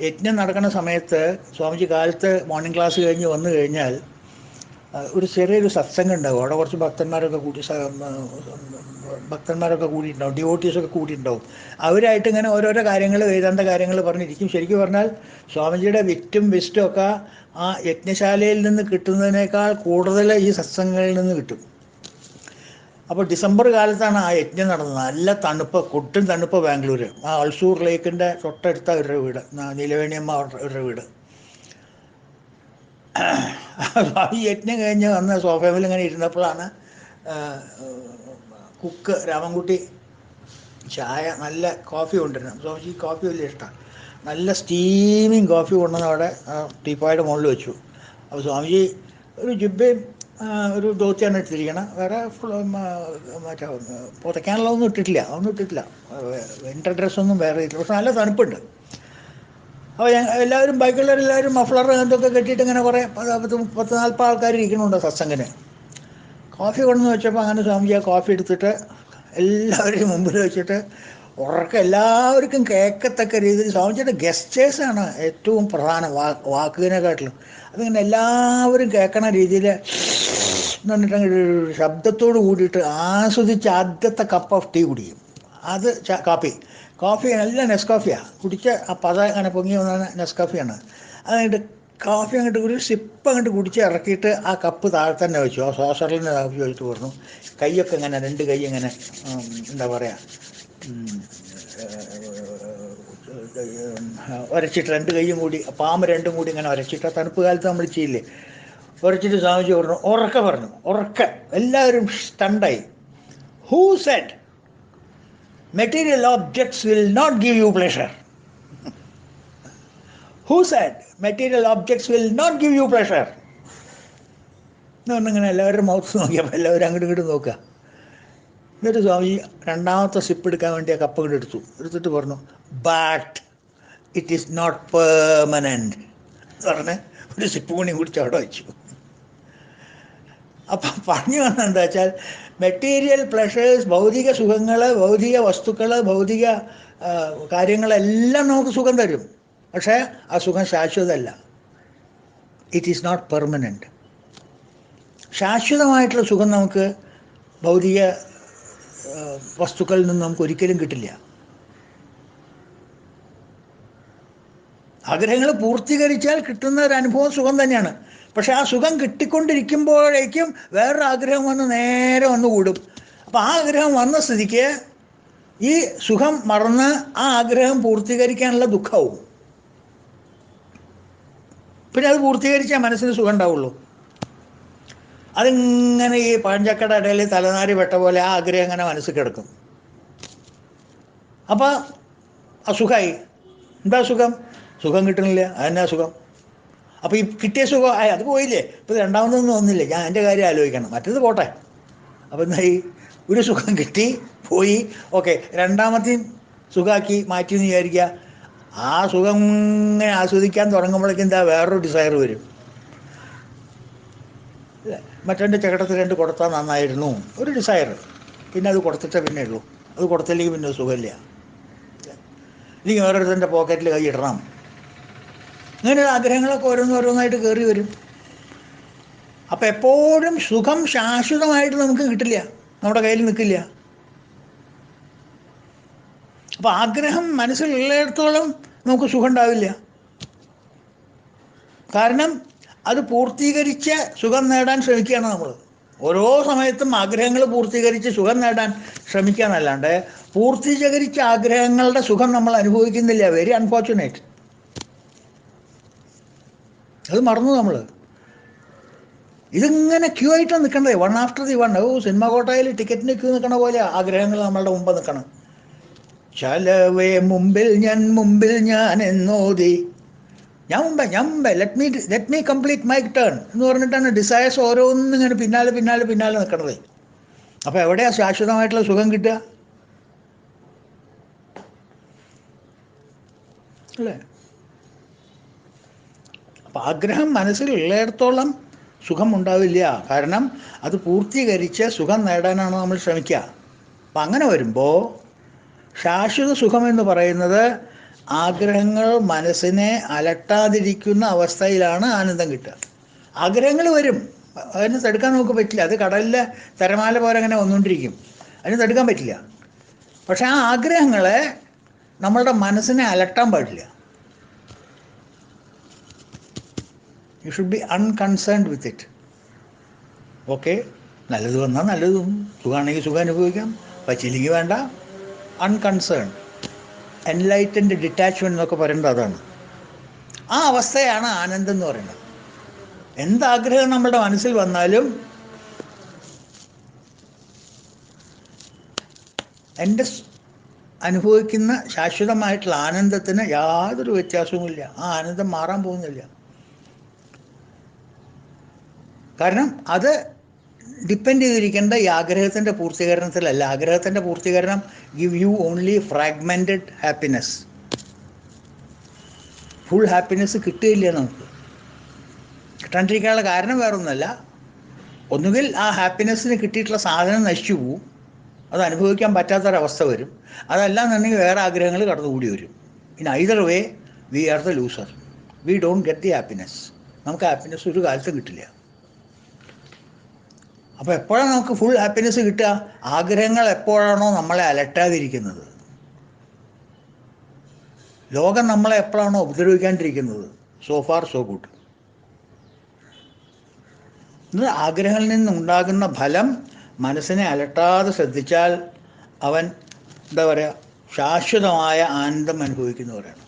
യജ്ഞം നടക്കുന്ന സമയത്ത് സ്വാമിജി കാലത്ത് മോർണിംഗ് ക്ലാസ് കഴിഞ്ഞ് വന്നു കഴിഞ്ഞാൽ ഒരു ചെറിയൊരു സത്സംഗം ഉണ്ടാവും. അവിടെ കുറച്ച് ഭക്തന്മാരൊക്കെ കൂടിയിട്ടുണ്ടാവും, ഡിവോട്ടീസൊക്കെ കൂടിയിട്ടുണ്ടാവും. അവരായിട്ട് ഇങ്ങനെ ഓരോരോ കാര്യങ്ങൾ, വേദാന്ത കാര്യങ്ങൾ പറഞ്ഞിരിക്കും. ശരിക്കും പറഞ്ഞാൽ സ്വാമിജിയുടെ വിറ്റും വിസ്റ്റും ഒക്കെ ആ യജ്ഞശാലയിൽ നിന്ന് കിട്ടുന്നതിനേക്കാൾ കൂടുതൽ ഈ സത്സംഗങ്ങളിൽ നിന്ന് കിട്ടും. അപ്പോൾ ഡിസംബർ കാലത്താണ് ആ യജ്ഞം നടന്നത്. നല്ല തണുപ്പ്, കൊട്ടും തണുപ്പ് ബാംഗ്ലൂർ. ആ അൾസൂർ ലേക്കിൻ്റെ തൊട്ടടുത്ത അവരുടെ വീട്, നീലവേണിയമ്മ അവരുടെ വീട്. ഈ യജ്ഞം കഴിഞ്ഞ് വന്ന് സോഫയിൽ ഇങ്ങനെ ഇരുന്നപ്പോഴാണ് കുക്ക് രാമൻകുട്ടി ചായ, നല്ല കോഫി കൊണ്ടുവരണം. സ്വാമിജി കോഫി വലിയ ഇഷ്ടമാണ്. നല്ല സ്റ്റീമിങ് കോഫി കൊണ്ടുവന്ന് അവിടെ ടീപ്പായുടെ മുകളിൽ വെച്ചു. അപ്പോൾ സ്വാമിജി ഒരു ജുബയും ഒരു ധോത്തിയാണ് ഇട്ടിരിക്കണം, വേറെ മറ്റേ പുതയ്ക്കാനുള്ളതൊന്നും ഇട്ടിട്ടില്ല, വിൻ്റർ ഡ്രസ്സൊന്നും വേറെ ഇല്ല. പക്ഷെ നല്ല തണുപ്പുണ്ട്. അപ്പോൾ എല്ലാവരും ബാക്കിയുള്ളവരെല്ലാവരും മഫ്ലർ എന്തൊക്കെ കെട്ടിയിട്ട് ഇങ്ങനെ കുറേ 10-40 ആൾക്കാർ ഇരിക്കണുണ്ട് സത്സംഗന്. കോഫി കൊണ്ടുവന്ന് വെച്ചപ്പോൾ അങ്ങനെ സ്വാമിജി ആ കോഫി എടുത്തിട്ട് എല്ലാവരുടെയും മുമ്പിൽ വെച്ചിട്ട് എല്ലാവർക്കും കേൾക്കത്തക്ക രീതിയിൽ, സ്വാമിജിയുടെ ഗസ്റ്റേഴ്സാണ് ഏറ്റവും പ്രധാന വാക്കിനെക്കാട്ടിലും, അതിങ്ങനെ എല്ലാവരും കേൾക്കണ രീതിയിൽ എന്ന് പറഞ്ഞിട്ട് ശബ്ദത്തോട് കൂടിയിട്ട് ആസ്വദിച്ച് ആദ്യത്തെ കപ്പ് ഓഫ് ടീ കുടിക്കും. അത് കോഫി നല്ല നെസ്കോഫിയാണ്. കുടിച്ച ആ പത അങ്ങനെ പൊങ്ങി വന്ന നെസ്കോഫിയാണ്. അതുകഴിഞ്ഞിട്ട് കോഫി അങ്ങോട്ട് ഒരു സിപ്പ് അങ്ങോട്ട് കുടിച്ച് ഇറക്കിയിട്ട് ആ കപ്പ് താഴെ തന്നെ വെച്ചു. ആ സോസറിൽ നിന്ന് കാപ്പി വെച്ചിട്ട് പറഞ്ഞു, കൈയൊക്കെ ഇങ്ങനെ, രണ്ട് കൈ ഇങ്ങനെ എന്താ പറയുക, ഉരച്ചിട്ട് രണ്ട് കൈയും കൂടി, പാമ്പ് രണ്ടും കൂടി ഇങ്ങനെ ഉരച്ചിട്ട്, തണുപ്പ് കാലത്ത് നമ്മൾ ചെയ്യില്ലേ, ഉരച്ചിട്ട് സ്വാമിജി പറഞ്ഞു, എല്ലാവരും സ്റ്റണ്ടായി. Who said material objects will not give you pleasure? Who said material objects will not give you pleasure? എന്നിങ്ങനെ എല്ലാവരും മൗത്ത് നോക്കിയപ്പോൾ എല്ലാവരും അങ്ങോട്ടും ഇങ്ങോട്ടും നോക്കുക. എന്നിട്ട് സ്വാമിജി രണ്ടാമത്തെ സിപ്പ് എടുക്കാൻ വേണ്ടി ആ കപ്പ് കൂടെ എടുത്തിട്ട് പറഞ്ഞു, but it is not permanent പറഞ്ഞ് ഒരു സിപ്പ് കൂടി കുടിച്ച് അവിടെ വെച്ചു. അപ്പം പറഞ്ഞു വന്നത് എന്താ വെച്ചാൽ, മെറ്റീരിയൽ പ്ലഷേഴ്സ്, ഭൗതിക സുഖങ്ങൾ, ഭൗതിക വസ്തുക്കൾ, ഭൗതിക കാര്യങ്ങളെല്ലാം നമുക്ക് സുഖം തരും. പക്ഷേ ആ സുഖം ശാശ്വതമല്ല. It is not permanent. ശാശ്വതമായിട്ടുള്ള സുഖം നമുക്ക് ഭൗതിക വസ്തുക്കളിൽ നിന്ന് നമുക്ക് ഒരിക്കലും കിട്ടില്ല. ആഗ്രഹങ്ങൾ പൂർത്തീകരിച്ചാൽ കിട്ടുന്ന ഒരു അനുഭവം സുഖം തന്നെയാണ്. പക്ഷെ ആ സുഖം കിട്ടിക്കൊണ്ടിരിക്കുമ്പോഴേക്കും വേറൊരു ആഗ്രഹം വന്ന് നേരെ വന്ന് കൂടും. അപ്പം ആ ആഗ്രഹം വന്ന സ്ഥിതിക്ക് ഈ സുഖം മറന്ന് ആ ആഗ്രഹം പൂർത്തീകരിക്കാനുള്ള ദുഃഖവും. പിന്നെ അത് പൂർത്തീകരിച്ചാൽ മനസ്സിന് സുഖം ഉണ്ടാവുള്ളൂ. അതിങ്ങനെ ഈ പഴഞ്ചക്കട ഇടയിൽ തലനാരി വെട്ട പോലെ ആ ആഗ്രഹം അങ്ങനെ മനസ്സിൽ കിടക്കും. അപ്പം അസുഖമായി. എന്താ സുഖം? സുഖം കിട്ടണില്ല. അതെന്നാ സുഖം? അപ്പോൾ ഈ കിട്ടിയ സുഖം അത് പോയില്ലേ. ഇപ്പോൾ രണ്ടാമതൊന്നും ഒന്നില്ല. ഞാൻ എൻ്റെ കാര്യം ആലോചിക്കണം, മറ്റേത് പോട്ടെ. അപ്പോൾ എന്തായി? ഒരു സുഖം കിട്ടി, പോയി, ഓക്കെ, രണ്ടാമത്തെയും സുഖമാക്കി മാറ്റിയെന്ന് വിചാരിക്കുക. ആ സുഖം ഇങ്ങനെ ആസ്വദിക്കാൻ തുടങ്ങുമ്പോഴേക്കും എന്താ വേറൊരു ഡിസയർ വരും. മറ്റേ ചകടത്തിൽ 2 കൊടുത്താൽ നന്നായിരുന്നു, ഒരു ഡിസയർ. പിന്നെ അത് കൊടുത്തിട്ടേ പിന്നെ ഉള്ളൂ. അത് കൊടുത്തില്ലെങ്കിൽ പിന്നെ സുഖമില്ല. ഇല്ലെങ്കിൽ ഓരോരുത്തരുടെ പോക്കറ്റിൽ കൈ ഇടണം. ഇങ്ങനെ ആഗ്രഹങ്ങളൊക്കെ ഓരോന്നോരോന്നായിട്ട് കയറി വരും. അപ്പം എപ്പോഴും സുഖം ശാശ്വതമായിട്ട് നമുക്ക് കിട്ടില്ല, നമ്മുടെ കയ്യിൽ നിൽക്കില്ല. അപ്പം ആഗ്രഹം മനസ്സിലുള്ളിടത്തോളം നമുക്ക് സുഖം ഉണ്ടാവില്ല. കാരണം അത് പൂർത്തീകരിച്ച് സുഖം നേടാൻ ശ്രമിക്കുകയാണ് നമ്മൾ. ഓരോ സമയത്തും ആഗ്രഹങ്ങൾ പൂർത്തീകരിച്ച് സുഖം നേടാൻ ശ്രമിക്കുകയെന്നല്ലാണ്ട് പൂർത്തീകരിച്ച ആഗ്രഹങ്ങളുടെ സുഖം നമ്മൾ അനുഭവിക്കുന്നില്ല. Very unfortunate. അത് മറന്നു നമ്മൾ. ഇതിങ്ങനെ ക്യൂ ആയിട്ടാണ് നിൽക്കണ്ടേ, one after the one. Cinema കോട്ടയിൽ ടിക്കറ്റിന് ക്യൂ നിൽക്കണ പോലെ ആഗ്രഹങ്ങൾ നമ്മളുടെ മുമ്പ് നിൽക്കണം. ചലവേ മുമ്പിൽ ഞാൻ എന്നോതി, ഞാൻ മുമ്പേ let me complete my turn എന്ന് പറഞ്ഞിട്ടാണ് ഡിസയേഴ്സ് ഓരോന്നും ഇങ്ങനെ പിന്നാലെ നിൽക്കണത്. അപ്പോൾ എവിടെയാണ് ശാശ്വതമായിട്ടുള്ള സുഖം കിട്ടുക? അല്ലേ? അപ്പം ആഗ്രഹം മനസ്സിലുള്ളിടത്തോളം സുഖം ഉണ്ടാവില്ല. കാരണം അത് പൂർത്തീകരിച്ച് സുഖം നേടാനാണ് നമ്മൾ ശ്രമിക്കുക. അപ്പം അങ്ങനെ വരുമ്പോൾ ശാശ്വത സുഖമെന്ന് പറയുന്നത് ആഗ്രഹങ്ങൾ മനസ്സിനെ അലട്ടാതിരിക്കുന്ന അവസ്ഥയിലാണ് ആനന്ദം കിട്ടുക. ആഗ്രഹങ്ങൾ വരും, അതിന് തടുക്കാൻ നമുക്ക് പറ്റില്ല. അത് കടലിലെ തിരമാല പോലെ അങ്ങനെ വന്നുകൊണ്ടിരിക്കും, അതിന് തടുക്കാൻ പറ്റില്ല. പക്ഷെ ആ ആഗ്രഹങ്ങളെ നമ്മളുടെ മനസ്സിനെ അലട്ടാൻ പാടില്ല. You should be unconcerned with it. Okay, നല്ലത് വന്നാൽ നല്ലതും, സുഖമാണെങ്കിൽ സുഖം അനുഭവിക്കാം, പറ്റില്ലെങ്കിൽ വേണ്ട. അൺകൺസേൺ, എൻലൈറ്റൻഡ് ഡിറ്റാച്ച്മെൻറ്റ് എന്നൊക്കെ പറയുന്നത് അതാണ്. ആ അവസ്ഥയാണ് ആനന്ദം എന്ന് പറയുന്നത്. എന്താഗ്രഹം നമ്മുടെ മനസ്സിൽ വന്നാലും എൻ്റെ അനുഭവിക്കുന്ന ശാശ്വതമായിട്ടുള്ള ആനന്ദത്തിന് യാതൊരു വ്യത്യാസവുമില്ല. ആ ആനന്ദം മാറാൻ പോകുന്നില്ല. കാരണം അത് ഡിപ്പെൻഡ് ചെയ്തിരിക്കേണ്ട ഈ ആഗ്രഹത്തിൻ്റെ പൂർത്തീകരണത്തിലല്ല. ആഗ്രഹത്തിൻ്റെ പൂർത്തീകരണം give you only fragmented happiness. Full happiness കിട്ടുകയില്ല നമുക്ക്. കിട്ടാണ്ടിരിക്കാനുള്ള കാരണം വേറൊന്നുമല്ല. ഒന്നുകിൽ ആ ഹാപ്പിനെസ്സിന് കിട്ടിയിട്ടുള്ള സാധനം നശിച്ചു പോവും, അത് അനുഭവിക്കാൻ പറ്റാത്തൊരവസ്ഥ വരും. അതല്ലാന്നുണ്ടെങ്കിൽ വേറെ ആഗ്രഹങ്ങൾ കടന്നുകൂടി വരും. In either way we are the loser. We don't get the happiness. നമുക്ക് ഹാപ്പിനെസ് ഒരു കാലത്തും കിട്ടില്ല. അപ്പോൾ എപ്പോഴാണ് നമുക്ക് ഫുൾ ഹാപ്പിനെസ് കിട്ടുക? ആഗ്രഹങ്ങൾ എപ്പോഴാണോ നമ്മളെ അലട്ടാതിരിക്കുന്നത്, ലോകം നമ്മളെ എപ്പോഴാണോ ഉപദ്രവിക്കാണ്ടിരിക്കുന്നത്. So far so good. ഇത് ആഗ്രഹങ്ങളിൽ നിന്നുണ്ടാകുന്ന ഫലം മനസ്സിനെ അലട്ടാതെ ശ്രദ്ധിച്ചാൽ അവൻ എന്താ പറയുക, ശാശ്വതമായ ആനന്ദം അനുഭവിക്കുന്നവരാണ്.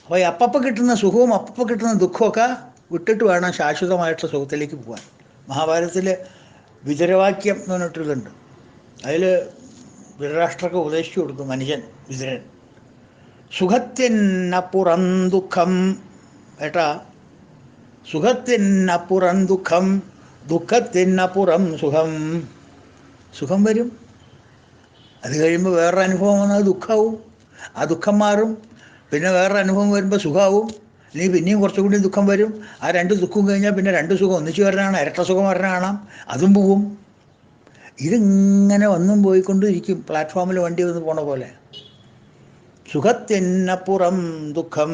അപ്പോൾ ഈ അപ്പപ്പം കിട്ടുന്ന സുഖവും അപ്പപ്പം കിട്ടുന്ന ദുഃഖമൊക്കെ വിട്ടിട്ട് വേണം ശാശ്വതമായിട്ടുള്ള സുഖത്തിലേക്ക് പോകാൻ. മഹാഭാരതത്തിൽ വിതുരവാക്യം എന്ന് പറഞ്ഞിട്ടൊരിതുണ്ട്. അതിൽ ധൃതരാഷ്ട്രർക്ക് ഉപദേശിച്ചു കൊടുക്കും മനുഷ്യൻ വിതുരൻ. സുഖത്തിനപ്പുറം ദുഃഖം, ഏട്ടാ, സുഖത്തിനപ്പുറം ദുഃഖം, ദുഃഖത്തിനപ്പുറം സുഖം. സുഖം വരും, അത് കഴിയുമ്പോൾ വേറൊരു അനുഭവം വന്നാൽ ദുഃഖമാവും. ആ ദുഃഖം മാറും, പിന്നെ വേറൊരു അനുഭവം വരുമ്പോൾ സുഖമാവും. അല്ലെങ്കിൽ പിന്നെയും കുറച്ചുകൂടി ദുഃഖം വരും. ആ 2 ദുഃഖം കഴിഞ്ഞാൽ പിന്നെ 2 സുഖം ഒന്നിച്ച് വരണതാണ്, ഇരട്ട സുഖം വരണ കാണാം, അതും പോവും. ഇതിങ്ങനെ വന്നും പോയിക്കൊണ്ടിരിക്കും, പ്ലാറ്റ്ഫോമിൽ വണ്ടി വന്ന് പോണ പോലെ. സുഖത്തിനപ്പുറം ദുഃഖം,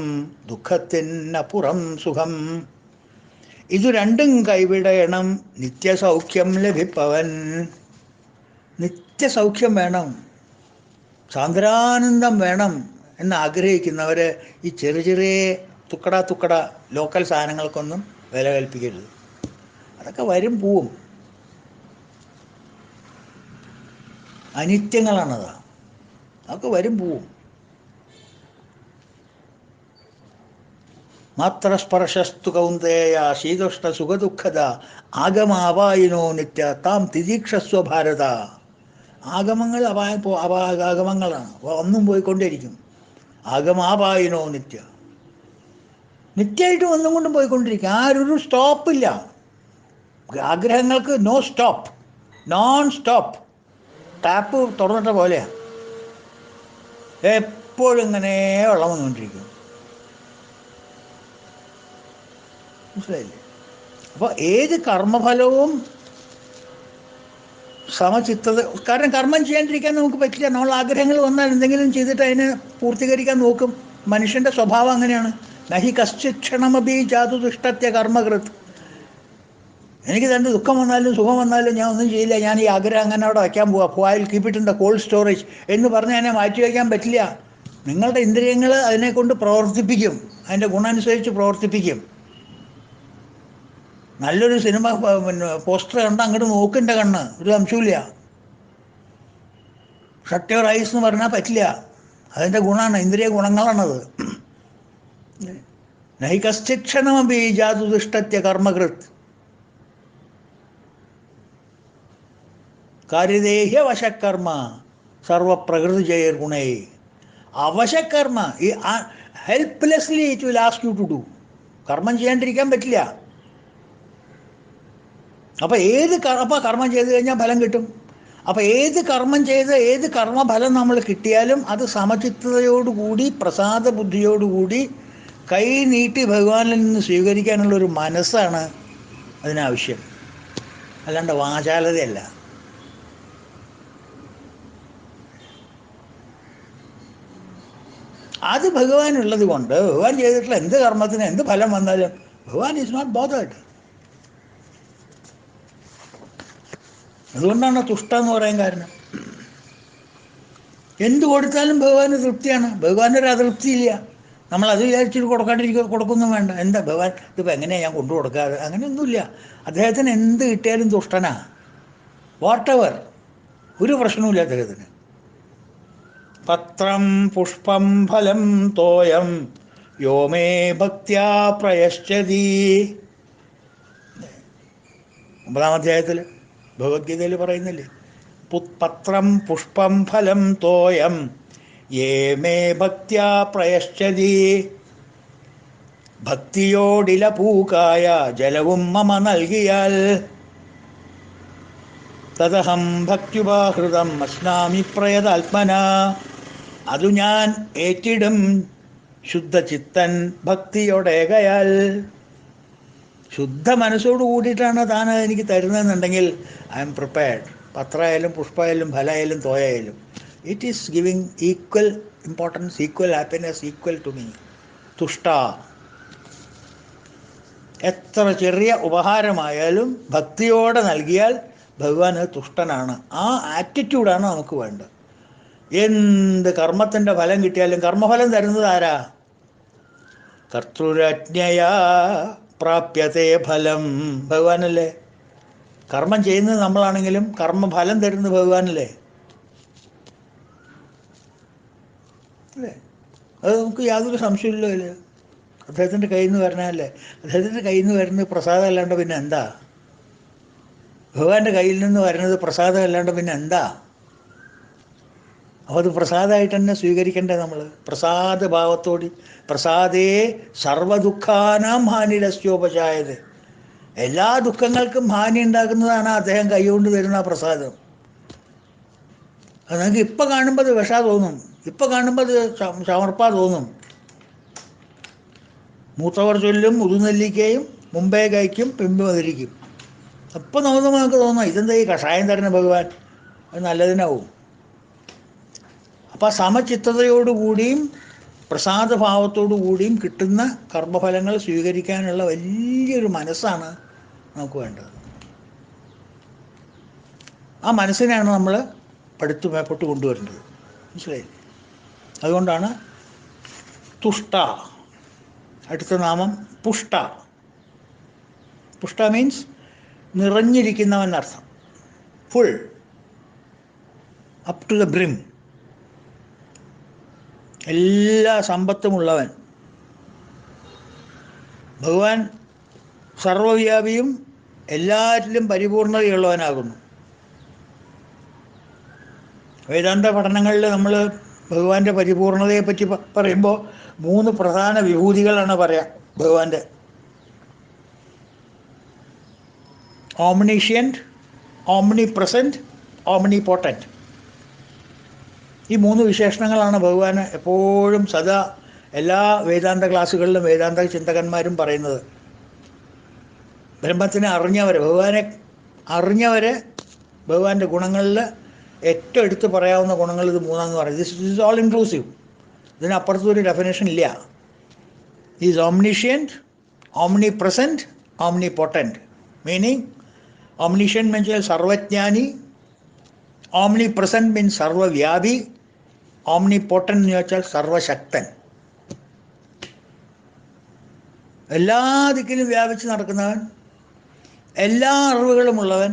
ദുഃഖത്തിനപ്പുറം സുഖം. ഇത് രണ്ടും കൈവിടയണം നിത്യസൗഖ്യം ലഭിപ്പവൻ. നിത്യസൗഖ്യം വേണം, സാന്ദ്രാനന്ദം വേണം. എന്നാഗ്രഹിക്കുന്നവർ ഈ ചെറിയ ചെറിയ തുക്കട ലോക്കൽ സാധനങ്ങൾക്കൊന്നും വില കൽപ്പിക്കരുത്. അതൊക്കെ വരും പോവും, അനിത്യങ്ങളാണത്. അതൊക്കെ വരും പോവും. മാത്ര സ്പർശസ്തു കൗന്ദേയ ശീതോഷ്ണ സുഖദുഃഖത ആഗമാപായിനോ നിത്യ താം തിരീക്ഷസ്വ ഭാരത. ആഗമങ്ങൾ ആഗമങ്ങളാണ്, ഒന്നും പോയിക്കൊണ്ടിരിക്കും. ആഗമാപായിനോ നിത്യ, നിത്യമായിട്ട് ഒന്നും കൊണ്ടും പോയിക്കൊണ്ടിരിക്കും. ആരൊരു സ്റ്റോപ്പില്ല. ആഗ്രഹങ്ങൾക്ക് no stop, non stop. Tap തുറന്നിട്ട പോലെയാണ്, എപ്പോഴും ഇങ്ങനെ വെള്ളം വന്നുകൊണ്ടിരിക്കും. മനസ്സിലായില്ലേ? അപ്പോൾ ഏത് കർമ്മഫലവും സമചിത്തത. കാരണം കർമ്മം ചെയ്യാണ്ടിരിക്കാൻ നമുക്ക് പറ്റില്ല. നമ്മൾ ആഗ്രഹങ്ങൾ വന്നാൽ എന്തെങ്കിലും ചെയ്തിട്ട് അതിനെ പൂർത്തീകരിക്കാൻ നോക്കും. മനുഷ്യൻ്റെ സ്വഭാവം അങ്ങനെയാണ്. നഹി കശ്ചിക്ഷണമപി ജാതു ദുഷ്ടത്യ കർമ്മകൃത്. എനിക്ക് തന്നെ ദുഃഖം വന്നാലും സുഖം വന്നാലും ഞാൻ ഒന്നും ചെയ്യില്ല, ഞാൻ ഈ ആഗ്രഹം അങ്ങനെ അവിടെ വയ്ക്കാൻ പോവാ, foil keep it in the cold storage എന്ന് പറഞ്ഞ് അതിനെ മാറ്റി വയ്ക്കാൻ പറ്റില്ല. നിങ്ങളുടെ ഇന്ദ്രിയങ്ങൾ അതിനെക്കൊണ്ട് പ്രവർത്തിപ്പിക്കും, അതിൻ്റെ ഗുണമനുസരിച്ച് പ്രവർത്തിപ്പിക്കും. നല്ലൊരു സിനിമ പോസ്റ്റർ കണ്ട് അങ്ങോട്ട് നോക്കിൻ്റെ കണ്ണ്, ഒരു സംശയമില്ല. ഷട്ട് യുവർ ഐസ് എന്ന് പറഞ്ഞാൽ പറ്റില്ല. അതിൻ്റെ ഗുണമാണ്, ഇന്ദ്രിയ ഗുണങ്ങളാണത്. നഹി കശ്ചിക്ഷണമപി ജാതു ദുഷ്ടത്യ കർമ്മകൃത് കാര്യദേഹ്യ വശക്കർമ്മ സർവപ്രകൃതി ജയർ ഗുണേ. അവശക്കർമ്മ, ഈ helplessly it will ask you to do. കർമ്മം ചെയ്യാണ്ടിരിക്കാൻ പറ്റില്ല. അപ്പോൾ കർമ്മം ചെയ്ത് കഴിഞ്ഞാൽ ഫലം കിട്ടും. അപ്പോൾ ഏത് കർമ്മം ചെയ്ത് ഏത് കർമ്മഫലം നമ്മൾ കിട്ടിയാലും അത് സമചിത്തതയോടുകൂടി പ്രസാദ ബുദ്ധിയോടുകൂടി കൈ നീട്ടി ഭഗവാനിൽ നിന്ന് സ്വീകരിക്കാനുള്ളൊരു മനസ്സാണ് അതിനാവശ്യം, അല്ലാണ്ട് വാചാലതയല്ല. അത് ഭഗവാനുള്ളത് കൊണ്ട് ഭഗവാൻ ചെയ്തിട്ടുള്ള എന്ത് കർമ്മത്തിന് എന്ത് ഫലം വന്നാലും ഭഗവാൻ ഈസ് നോട്ട് ബോതേർഡ്. അതുകൊണ്ടാണ് തുഷ്ട എന്ന് പറയാൻ കാരണം. എന്ത് കൊടുത്താലും ഭഗവാന് തൃപ്തിയാണ്. ഭഗവാനൊരു അതൃപ്തിയില്ല. നമ്മളത് വിചാരിച്ചിട്ട് കൊടുക്കൊന്നും വേണ്ട. എന്താ ഭഗവാൻ ഇതിപ്പോൾ എങ്ങനെയാണ് ഞാൻ കൊണ്ടു കൊടുക്കാറ്, അങ്ങനെയൊന്നുമില്ല. അദ്ദേഹത്തിന് എന്ത് കിട്ടിയാലും തുഷ്ടനാ, വാട്ട് എവർ, ഒരു പ്രശ്നവുമില്ല അദ്ദേഹത്തിന്. പത്രം പുഷ്പം ഫലം തോയം യോ മേ ഭക്ത്യാ പ്രയശ്ചതി. 9-ാം അധ്യായത്തിൽ ഭഗവത്ഗീതയിൽ പറയുന്നില്ലേ, പത്രം പുഷ്പം ഫലം തോയം യേ മേ ഭക്ത്യാ പ്രയശ്ചതി. ഭക്തിയോടില പൂക്കായ ജലവും മമ നൽകിയാൽ തദഹം ഭക്ത്യുപാഹൃതം അശ്നാമി പ്രയതാത്മന. അതു ഞാൻ ഏറ്റിടും ശുദ്ധചിത്തൻ ഭക്തിയോടേകയാൽ. ശുദ്ധ മനസ്സോട് കൂടിയിട്ടാണ് താൻ എനിക്ക് തരുന്നതെന്നുണ്ടെങ്കിൽ ഐ എം പ്രിപ്പയർഡ്. പത്രമായാലും പുഷ്പമായാലും ഫലമായാലും തോയായാലും it is giving equal importance, equal happiness, equal to me. തുഷ്ട. എത്ര ചെറിയ ഉപഹാരമായാലും ഭക്തിയോടെ നൽകിയാൽ ഭഗവാൻ തുഷ്ടനാണ്. ആ ആറ്റിറ്റ്യൂഡാണ് നമുക്ക് വേണ്ടത്. എന്ത് കർമ്മത്തിൻ്റെ ഫലം കിട്ടിയാലും, കർമ്മഫലം തരുന്നത് ആരാ? കർത്തൃരജ്ഞയാ പ്രാപ്യതേ ഫലം, ഭഗവാനല്ലേ. കർമ്മം ചെയ്യുന്നത് നമ്മളാണെങ്കിലും കർമ്മഫലം തരുന്നത് ഭഗവാനല്ലേ. അല്ലേ? അത് നമുക്ക് യാതൊരു സംശയമില്ലല്ലോ. അതിൽ അദ്ദേഹത്തിൻ്റെ കയ്യിൽ നിന്ന് വരണല്ലേ. അദ്ദേഹത്തിൻ്റെ കയ്യിൽ നിന്ന് വരുന്നത് പ്രസാദം അല്ലാണ്ട് പിന്നെ എന്താ? ഭഗവാന്റെ കയ്യിൽ നിന്ന് വരുന്നത് പ്രസാദം അല്ലാണ്ട് പിന്നെ എന്താ? അപ്പോൾ അത് പ്രസാദമായിട്ട് തന്നെ സ്വീകരിക്കേണ്ടത് നമ്മൾ. പ്രസാദ ഭാവത്തോട്, പ്രസാദേ സർവദുഃഖാനാം ഹാനിരസ്യോപചായത്. എല്ലാ ദുഃഖങ്ങൾക്കും ഹാനി ഉണ്ടാക്കുന്നതാണ് അദ്ദേഹം കൈകൊണ്ട് തരുന്ന പ്രസാദം. അത് നിങ്ങൾക്ക് ഇപ്പം കാണുമ്പോൾ അത് വിഷ തോന്നും, ഇപ്പം കാണുമ്പോൾ അത് ചമർപ്പാ തോന്നും. മൂത്തവർ ചൊല്ലും മുതുനെല്ലിക്കയും മുമ്പേ കഴിക്കും പിമ്പ് മതിരിക്കും. അപ്പം നമുക്ക് തോന്നാം ഇതെന്താ ഈ കഷായം തരുന്ന ഭഗവാൻ, അത് നല്ലതിനാവും. അപ്പം സമചിത്തതയോടുകൂടിയും പ്രസാദഭാവത്തോടു കൂടിയും കിട്ടുന്ന കർമ്മഫലങ്ങൾ സ്വീകരിക്കാനുള്ള വലിയൊരു മനസ്സാണ് നമുക്ക് വേണ്ടത്. ആ മനസ്സിനെയാണ് നമ്മൾ മേപ്പോട്ട് കൊണ്ടുവരേണ്ടത്. മനസ്സിലായില്ലേ? അതുകൊണ്ടാണ് തുഷ്ട. അടുത്ത നാമം പുഷ്ട. പുഷ്ട മീൻസ് നിറഞ്ഞിരിക്കുന്നവൻ അർത്ഥം. Full, up to the brim, എല്ലാ സമ്പത്തുമുള്ളവൻ. ഭഗവാൻ സർവവ്യാപിയും എല്ലാറ്റിലും പരിപൂർണതയുള്ളവനാകുന്നു. വേദാന്ത പഠനങ്ങളിൽ നമ്മൾ ഭഗവാന്റെ പരിപൂർണതയെപ്പറ്റി പറയുമ്പോൾ 3 പ്രധാന വിഭൂതികളാണ് പറയാം ഭഗവാന്റെ. ഓംനിഷ്യൻറ്റ്, ഓംനി പ്രസൻറ്റ്, ഓംനി പോട്ടൻറ്റ്. ഈ 3 വിശേഷണങ്ങളാണ് ഭഗവാന് എപ്പോഴും സദാ എല്ലാ വേദാന്ത ക്ലാസ്സുകളിലും വേദാന്ത ചിന്തകന്മാരും പറയുന്നത്. ബ്രഹ്മത്തിനെ അറിഞ്ഞവരെ, ഭഗവാനെ അറിഞ്ഞവരെ ഭഗവാന്റെ ഗുണങ്ങളിൽ ഏറ്റവും എടുത്ത് പറയാവുന്ന ഗുണങ്ങൾ ഇത് 3 പറയും. This is all inclusive. ഇതിനപ്പുറത്തൊരു ഡെഫിനേഷൻ ഇല്ല. Is omniscient, omnipresent, omnipotent. Meaning omniscient means സർവജ്ഞാനി, ഓംനി പ്രസൻറ്റ് മീൻസ് സർവവ്യാപി, ഓംനി പൊട്ടൻറ്റ് എന്ന് വെച്ചാൽ സർവശക്തൻ. എല്ലാ ദിക്കിലും വ്യാപിച്ച് നടക്കുന്നവൻ, എല്ലാ അറിവുകളുമുള്ളവൻ,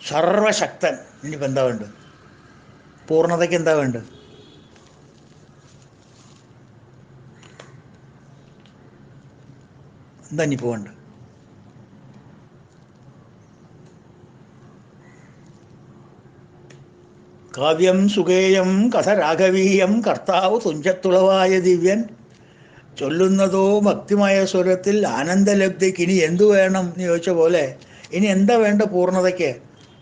സർവശക്തൻ. ഇനിയിപ്പോൾ എന്താ വേണ്ടത്? പൂർണ്ണതയ്ക്ക് എന്താ വേണ്ടത്? എന്താ ഇനിയിപ്പോൾ വേണ്ടത്? കാവ്യം സുഗേയം കഥ രാഘവീയം കർത്താവ് തുഞ്ചത്തുളവായ ദിവ്യൻ ചൊല്ലുന്നതോ ഭക്തിമയ സ്വരത്തിൽ ആനന്ദലബ്ധിക്ക് ഇനി എന്തു വേണം എന്ന് ചോദിച്ച പോലെ ഇനി എന്താ വേണ്ട പൂർണ്ണതയ്ക്ക്?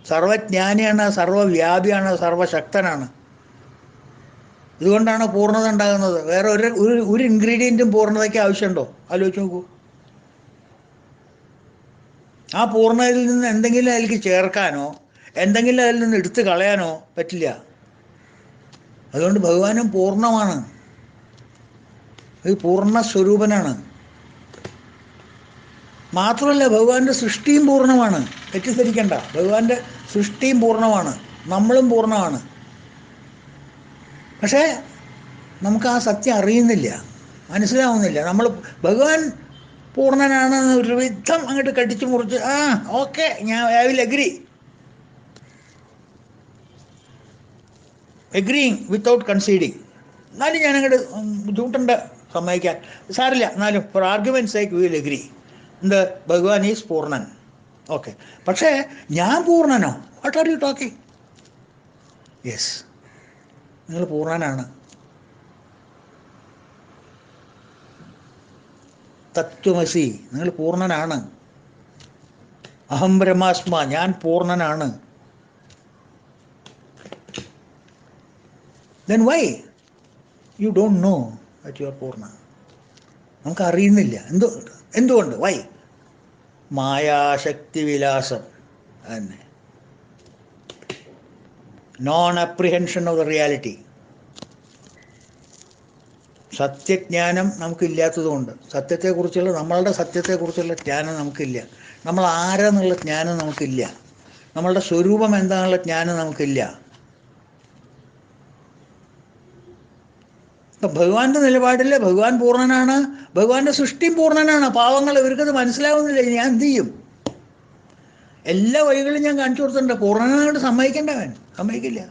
സർവജ്ഞാനിയാണ്, സർവവ്യാപിയാണ്, സർവശക്തനാണ്. ഇതുകൊണ്ടാണ് പൂർണ്ണത ഉണ്ടാകുന്നത്. വേറെ ഒരു ഇൻഗ്രീഡിയൻറ്റും പൂർണ്ണതയ്ക്ക് ആവശ്യമുണ്ടോ? ആലോചിച്ച് നോക്കൂ. ആ പൂർണ്ണതയിൽ നിന്ന് എന്തെങ്കിലും അതിലേക്ക് ചേർക്കാനോ എന്തെങ്കിലും അതിൽ നിന്ന് എടുത്തു കളയാനോ പറ്റില്ല. അതുകൊണ്ട് ഭഗവാനും പൂർണ്ണമാണ്. ഇത് പൂർണ്ണ സ്വരൂപനാണ്. മാത്രമല്ല ഭഗവാന്റെ സൃഷ്ടിയും പൂർണ്ണമാണ്. തെറ്റിദ്ധരിക്കണ്ട. ഭഗവാന്റെ സൃഷ്ടിയും പൂർണ്ണമാണ്, നമ്മളും പൂർണ്ണമാണ്. പക്ഷേ നമുക്ക് ആ സത്യം അറിയുന്നില്ല, മനസ്സിലാവുന്നില്ല. നമ്മൾ ഭഗവാൻ പൂർണ്ണനാണെന്ന് ഒരു വിധം അങ്ങോട്ട് കടിച്ചു മുറിച്ച് okay I will agreeing without conceding. എന്നാലും ഞാനങ്ങോട്ട് ബുദ്ധിമുട്ടുണ്ട് സമ്മതിക്കാൻ, സാരില്ല. എന്നാലും for argument sake we will agree. എന്ത്? ഭഗവാൻ ഈസ് പൂർണ്ണൻ. ഓക്കെ. പക്ഷേ ഞാൻ പൂർണ്ണനോ? What are you talking? Yes, നിങ്ങൾ പൂർണ്ണനാണ്. തത്വമസി, നിങ്ങൾ പൂർണ്ണനാണ്. അഹം ബ്രഹ്മാസ്മ, ഞാൻ പൂർണ്ണനാണ്. Then why you don't know that you are പൂർണ്ണ? നമുക്കറിയുന്നില്ല. എന്തുകൊണ്ട്? വൈ? മായാശക്തി വിലാസം തന്നെ. Non apprehension of the reality. സത്യജ്ഞാനം നമുക്കില്ലാത്തതുകൊണ്ട്, സത്യത്തെക്കുറിച്ചുള്ള നമ്മളുടെ സത്യത്തെക്കുറിച്ചുള്ള ജ്ഞാനം നമുക്കില്ല. നമ്മൾ ആരെന്നുള്ള ജ്ഞാനം നമുക്കില്ല. നമ്മളുടെ സ്വരൂപം എന്താണെന്നുള്ള ജ്ഞാനം നമുക്കില്ല. ഭഗവാന്റെ നിലപാടിൽ ഭഗവാൻ പൂർണ്ണനാണ്, ഭഗവാന്റെ സൃഷ്ടിയും പൂർണ്ണനാണ്. പാവങ്ങൾ ഇവർക്കത് മനസ്സിലാവുന്നില്ല. ഞാൻ എന്ത് ചെയ്യും? എല്ലാ വഴികളും ഞാൻ കാണിച്ചു കൊടുത്തിട്ടുണ്ട്. പൂർണ്ണനായിട്ട് സമ്മതിക്കേണ്ടവൻ സമ്മതിക്കില്ല.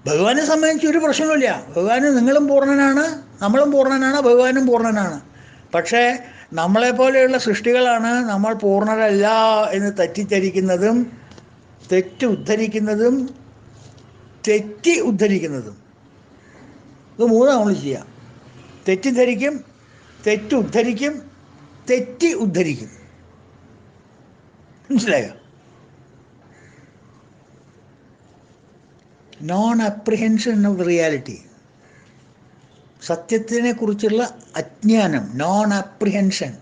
ഭഗവാനെ സംബന്ധിച്ച് ഒരു പ്രശ്നമില്ല. ഭഗവാന് നിങ്ങളും പൂർണ്ണനാണ്, നമ്മളും പൂർണ്ണനാണ്, ഭഗവാനും പൂർണ്ണനാണ്. പക്ഷേ നമ്മളെപ്പോലെയുള്ള സൃഷ്ടികളാണ് നമ്മൾ പൂർണ്ണരല്ല എന്ന് തെറ്റിദ്ധരിക്കുന്നതും തെറ്റി ഉദ്ധരിക്കുന്നതും. ഇത് 3 നമ്മൾ ചെയ്യാം. തെറ്റിദ്ധരിക്കും, തെറ്റുദ്ധരിക്കും, തെറ്റി ഉദ്ധരിക്കും. മനസ്സിലായോ? നോൺ അപ്രിഹെൻഷൻ ഓഫ് റിയാലിറ്റി, സത്യത്തിനെ കുറിച്ചുള്ള അജ്ഞാനം, നോൺ അപ്രിഹെൻഷൻ.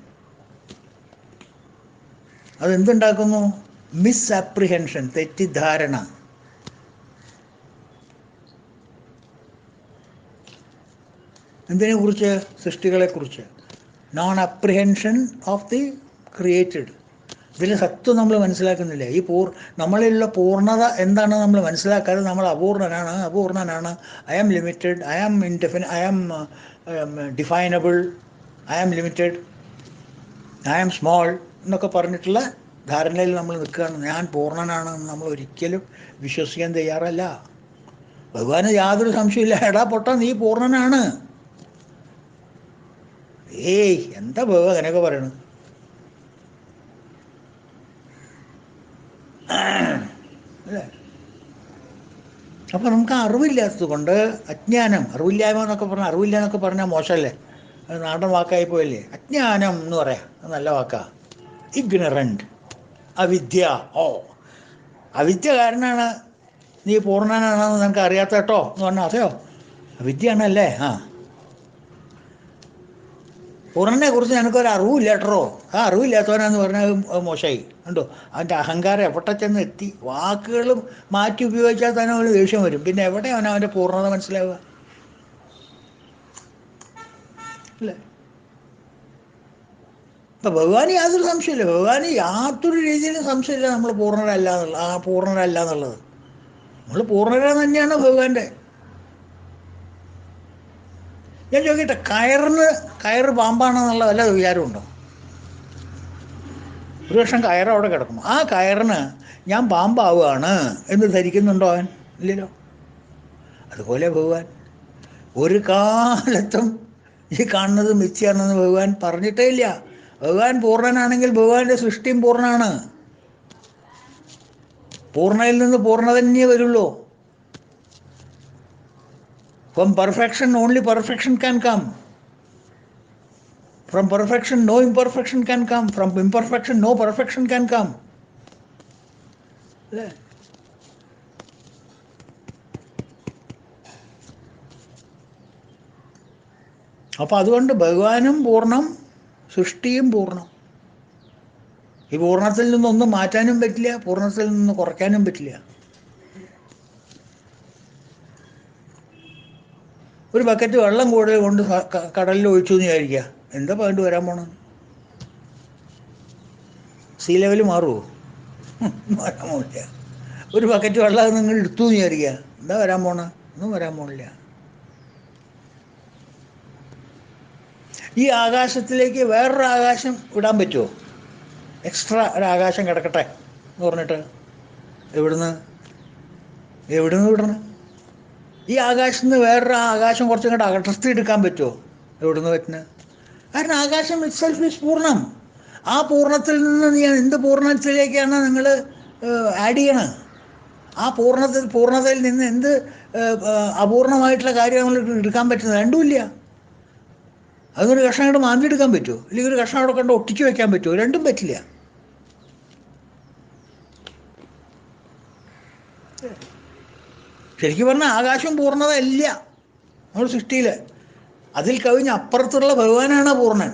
അതെന്തുണ്ടാക്കുന്നു? മിസ്അപ്രിഹെൻഷൻ, തെറ്റിദ്ധാരണ. എന്തിനെക്കുറിച്ച്? സൃഷ്ടികളെക്കുറിച്ച്. Non apprehension of the created. ഇതിൽ സത്വം നമ്മൾ മനസ്സിലാക്കുന്നില്ല. നമ്മളിലുള്ള പൂർണ്ണത എന്താണെന്ന് നമ്മൾ മനസ്സിലാക്കാതെ നമ്മൾ അപൂർണനാണ്, I am limited, I am I am definable, I am limited, I am small എന്നൊക്കെ പറഞ്ഞിട്ടുള്ള ധാരണയിൽ നമ്മൾ നിൽക്കുകയാണ്. ഞാൻ പൂർണ്ണനാണെന്ന് നമ്മൾ ഒരിക്കലും വിശ്വസിക്കാൻ തയ്യാറല്ല. ഭഗവാന് യാതൊരു സംശയമില്ല, എടാ പൊട്ട നീ പൂർണ്ണനാണ്. ഏയ് എന്താ ഭഗവാൻ അങ്ങനെയൊക്കെ പറയണത്? അല്ലേ? അപ്പം നമുക്ക് അറിവില്ലാത്തത് കൊണ്ട് അജ്ഞാനം, അറിവില്ലായ്മ എന്നൊക്കെ പറഞ്ഞാൽ, അറിവില്ല എന്നൊക്കെ പറഞ്ഞാൽ മോശമല്ലേ? അത് നാടൻ വാക്കായി പോയല്ലേ. അജ്ഞാനം എന്ന് പറയാം, അത് നല്ല വാക്കാ. ഇഗ്നറൻറ്റ്, അവിദ്യ. അവിദ്യ കാരനാണ് നീ പൂർണ്ണനാണെന്ന് നിനക്ക് അറിയാത്ത കേട്ടോ എന്ന് പറഞ്ഞാൽ അതെയോ അവിദ്യയാണല്ലേ? പൂർണ്ണനെ കുറിച്ച് എനിക്കൊരു അറിവില്ല കേട്ടോ. ആ അറിവില്ലാത്തവനാന്ന് പറഞ്ഞാൽ അത് മോശമായി കണ്ടോ. അവൻ്റെ അഹങ്കാരം എവിടെ ചെന്ന് എത്തി. വാക്കുകൾ മാറ്റി ഉപയോഗിച്ചാൽ തന്നെ അവന് ദേഷ്യം വരും. പിന്നെ എവിടെയാണ് അവൻ്റെ പൂർണ്ണത മനസ്സിലാവുക? അല്ലേ? ഇപ്പം ഭഗവാന് യാതൊരു സംശയമില്ല, ഭഗവാന് യാതൊരു രീതിയിലും സംശയമില്ല നമ്മൾ പൂർണ്ണരല്ല എന്നുള്ളത്. നമ്മൾ പൂർണ്ണര തന്നെയാണ് ഭഗവാന്റെ. ഞാൻ ചോദിക്കട്ടെ, കയറ് പാമ്പാണെന്നുള്ള വല്ല വിചാരമുണ്ടോ? ഒരു വർഷം കയറ് അവിടെ കിടക്കും. ആ കയറിന് ഞാൻ പാമ്പാവുകയാണ് എന്ന് ധരിക്കുന്നുണ്ടോ അവൻ? ഇല്ലല്ലോ. അതുപോലെ ഭഗവാൻ ഒരു കാലത്തും ഈ കാണുന്നത് മിഥ്യയാണെന്ന് ഭഗവാൻ പറഞ്ഞിട്ടേ ഇല്ല. ഭഗവാൻ പൂർണ്ണനാണെങ്കിൽ ഭഗവാന്റെ സൃഷ്ടിയും പൂർണ്ണമാണ്. പൂർണ്ണയിൽ നിന്ന് പൂർണ്ണ തന്നെ വരുള്ളൂ. From perfection only perfection can come. From perfection no imperfection can come. From imperfection no perfection can come. അല്ലേ? അപ്പം അതുകൊണ്ട് ഭഗവാനും പൂർണ്ണം, സൃഷ്ടിയും പൂർണ്ണം. ഈ പൂർണ്ണത്തിൽ നിന്നൊന്നും മാറ്റാനും പറ്റില്ല, പൂർണ്ണത്തിൽ നിന്ന് കുറയ്ക്കാനും പറ്റില്ല. ഒരു ബക്കറ്റ് വെള്ളം കൂടുതൽ കൊണ്ട് കടലിൽ ഒഴിച്ചു എന്ന് വിചാരിക്കുക, എന്താ വേണ്ടി വരാൻ പോണം? സീ ലെവൽ മാറുമോ? വരാൻ പോണില്ല. ഒരു ബക്കറ്റ് വെള്ളം നിങ്ങൾ എടുത്തു എന്ന് വിചാരിക്കുക, എന്താ വരാൻ പോണ? ഒന്നും വരാൻ പോണില്ല. ഈ ആകാശത്തിലേക്ക് വേറൊരു ആകാശം വിടാൻ പറ്റുമോ? എക്സ്ട്രാ ഒരു ആകാശം കിടക്കട്ടെ എന്ന് പറഞ്ഞിട്ട് എവിടുന്ന് വിടണം? ഈ ആകാശത്ത് നിന്ന് വേറൊരു ആകാശം കുറച്ചും കൂടെ അകർത്തി എടുക്കാൻ പറ്റുമോ? എവിടുന്ന് പറ്റുന്നത്? കാരണം ആകാശം ഇറ്റ്സെൽഫ് ഈസ് പൂർണ്ണം. ആ പൂർണ്ണത്തിൽ നിന്ന് നീ എന്ത് പൂർണ്ണത്തിലേക്കാണ് നിങ്ങൾ ആഡ് ചെയ്യണം? ആ പൂർണ്ണതയിൽ നിന്ന് എന്ത് അപൂർണമായിട്ടുള്ള കാര്യങ്ങൾ എടുക്കാൻ പറ്റുന്നത്? രണ്ടുമില്ല. അതൊരു കഷ്ണം കൊണ്ട് മാന്തിയെടുക്കാൻ പറ്റുമോ? അല്ലെങ്കിൽ ഒരു കഷ്ണം അവിടെ കൊണ്ട് ഒട്ടിച്ചു വെക്കാൻ പറ്റുമോ? രണ്ടും പറ്റില്ല. ശരിക്കും പറഞ്ഞാൽ ആകാശം പൂർണ്ണത ഇല്ല നമ്മുടെ സൃഷ്ടിയിൽ. അതിൽ കവിഞ്ഞ് അപ്പുറത്തുള്ള ഭഗവാനാണ് പൂർണ്ണൻ.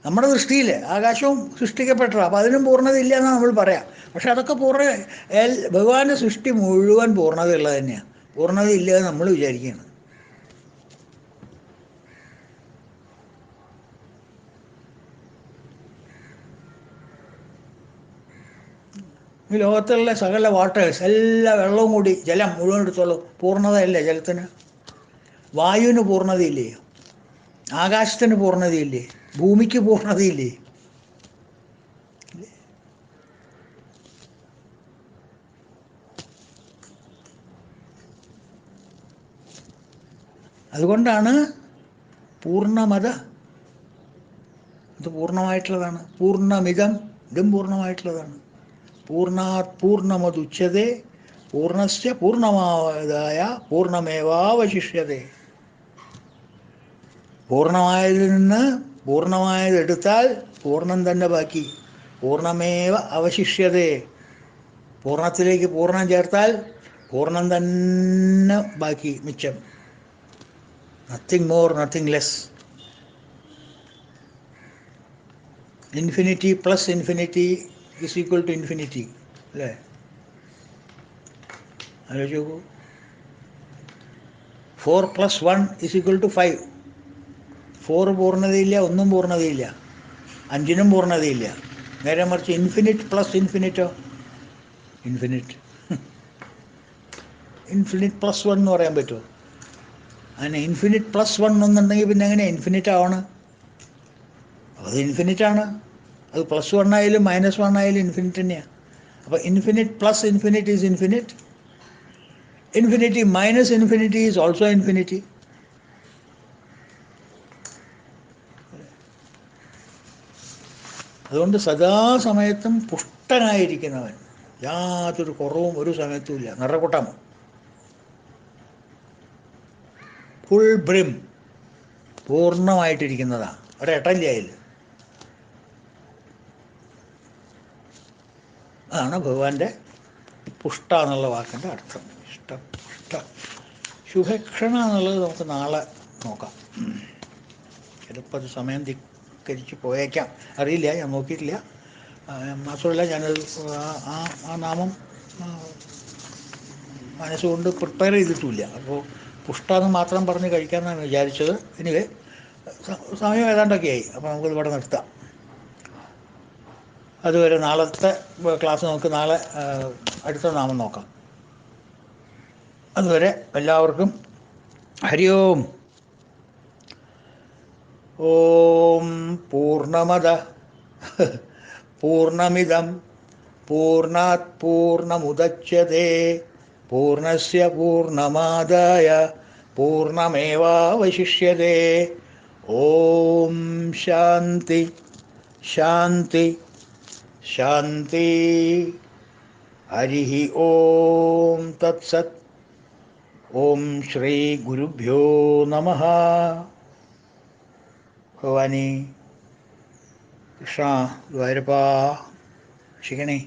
നമ്മുടെ സൃഷ്ടിയിൽ ആകാശവും സൃഷ്ടിക്കപ്പെട്ടതാണ്. അപ്പോൾ അതിനും പൂർണ്ണത ഇല്ല എന്നാണ് നമ്മൾ പറയാം. പക്ഷെ അതൊക്കെ ഭഗവാന്റെ സൃഷ്ടി മുഴുവൻ പൂർണ്ണതയുള്ളത് തന്നെയാണ്. പൂർണ്ണത ഇല്ല എന്ന് നമ്മൾ വിചാരിക്കുകയാണ്. ഈ ലോകത്തുള്ള സകല വാട്ടേഴ്സ്, എല്ലാ വെള്ളവും കൂടി ജലം മുഴുവൻ എടുത്തോളൂ, പൂർണ്ണതയല്ലേ ജലത്തിന്? വായുവിന് പൂർണ്ണതയില്ലേ? ആകാശത്തിന് പൂർണ്ണതയില്ലേ? ഭൂമിക്ക് പൂർണ്ണതയില്ലേ? അതുകൊണ്ടാണ് പൂർണ്ണമത, ഇത് പൂർണ്ണമായിട്ടുള്ളതാണ്. പൂർണ്ണമിതം, ഇതും പൂർണ്ണമായിട്ടുള്ളതാണ്. പൂർണ്ണാത് പൂർണ്ണമതുച്യതേ പൂർണ്ണസ്യ പൂർണ്ണമായതായ പൂർണ്ണമേവാവശിഷ്യതേ. പൂർണ്ണമായതിൽ നിന്ന് പൂർണ്ണമായതെടുത്താൽ പൂർണ്ണം തന്നെ ബാക്കി. പൂർണ്ണമേവ അവശിഷ്യതേ. പൂർണ്ണത്തിലേക്ക് പൂർണ്ണം ചേർത്താൽ പൂർണ്ണം തന്നെ ബാക്കി, മിച്ചം. Nothing more, nothing less. Infinity plus infinity is equal to infinity, അല്ലേ? ആലോചിച്ച് നോക്കൂ. 4 + 1 ഈസ് ഈക്വൽ ടു 5. 4 പൂർണ്ണതയില്ല, ഒന്നും പൂർണ്ണതയില്ല. 5നും പൂർണ്ണതയില്ല. നേരെ മറിച്ച് ഇൻഫിനിറ്റ് പ്ലസ് ഇൻഫിനിറ്റോ? ഇൻഫിനിറ്റ്. ഇൻഫിനിറ്റ് പ്ലസ് 1 എന്ന് പറയാൻ പറ്റുമോ? അങ്ങനെ ഇൻഫിനിറ്റ് പ്ലസ് 1 എന്നുണ്ടെങ്കിൽ പിന്നെ എങ്ങനെ ഇൻഫിനിറ്റ് ആവണം? അത് ഇൻഫിനിറ്റാണ്. അത് +1 ആയാലും -1 ആയാലും ഇൻഫിനിറ്റ് തന്നെയാണ്. അപ്പോൾ infinite plus infinite is infinite. Infinity minus infinity is also infinity. അതുകൊണ്ട് സദാസമയത്തും പുഷ്ടനായിരിക്കുന്നവൻ, യാതൊരു കുറവും ഒരു സമയത്തുമില്ല, നിറകുട്ടം, ഫുൾ ബ്രിം, പൂർണ്ണമായിട്ടിരിക്കുന്നതാണ്. ഒരെട്ടല്ലേ അതിൽ. അതാണ് ഭഗവാന്റെ പുഷ്ട എന്നുള്ള വാക്കിൻ്റെ അർത്ഥം. പുഷ്ട. ശുഭക്ഷണ എന്നുള്ളത് നമുക്ക് നാളെ നോക്കാം. ചിലപ്പോൾ അത് സമയം ധിക്കരിച്ച് പോയേക്കാം, അറിയില്ല, ഞാൻ നോക്കിയിട്ടില്ല. മാത്രമല്ല ഞാനത് ആ നാമം മനസ്സുകൊണ്ട് പ്രിപ്പയർ ചെയ്തിട്ടുമില്ല. അപ്പോൾ പുഷ്ടാന്ന് മാത്രം പറഞ്ഞ് കഴിക്കാമെന്നാണ് വിചാരിച്ചത്. എനിവേ സമയം ഏതാണ്ടൊക്കെ ആയി. അപ്പോൾ നമുക്കിത് ഇവിടെ നിർത്താം. അതുവരെ നാളത്തെ ക്ലാസ് നമുക്ക് നാളെ അടുത്ത നാമം നോക്കാം. അതുവരെ എല്ലാവർക്കും ഹരി ഓം. ഓം പൂർണ്ണമദ പൂർണ്ണമിദം പൂർണ്ണാത് പൂർണ്ണമുദച്യതേ പൂർണ്ണസ്യ പൂർണ്ണമാദായ പൂർണ്ണമേവാവശിഷ്യതേ. ഓം ശാന്തി ശാന്തി ശാന്തി. ഹരി ഓം തത്സത്. ഓം ശ്രീ ഗുരുഭ്യോ നമഃ. ഭഗവാനേ, കൃഷ്ണ, ഗുരുവായൂരപ്പാ, രക്ഷിക്കണേ.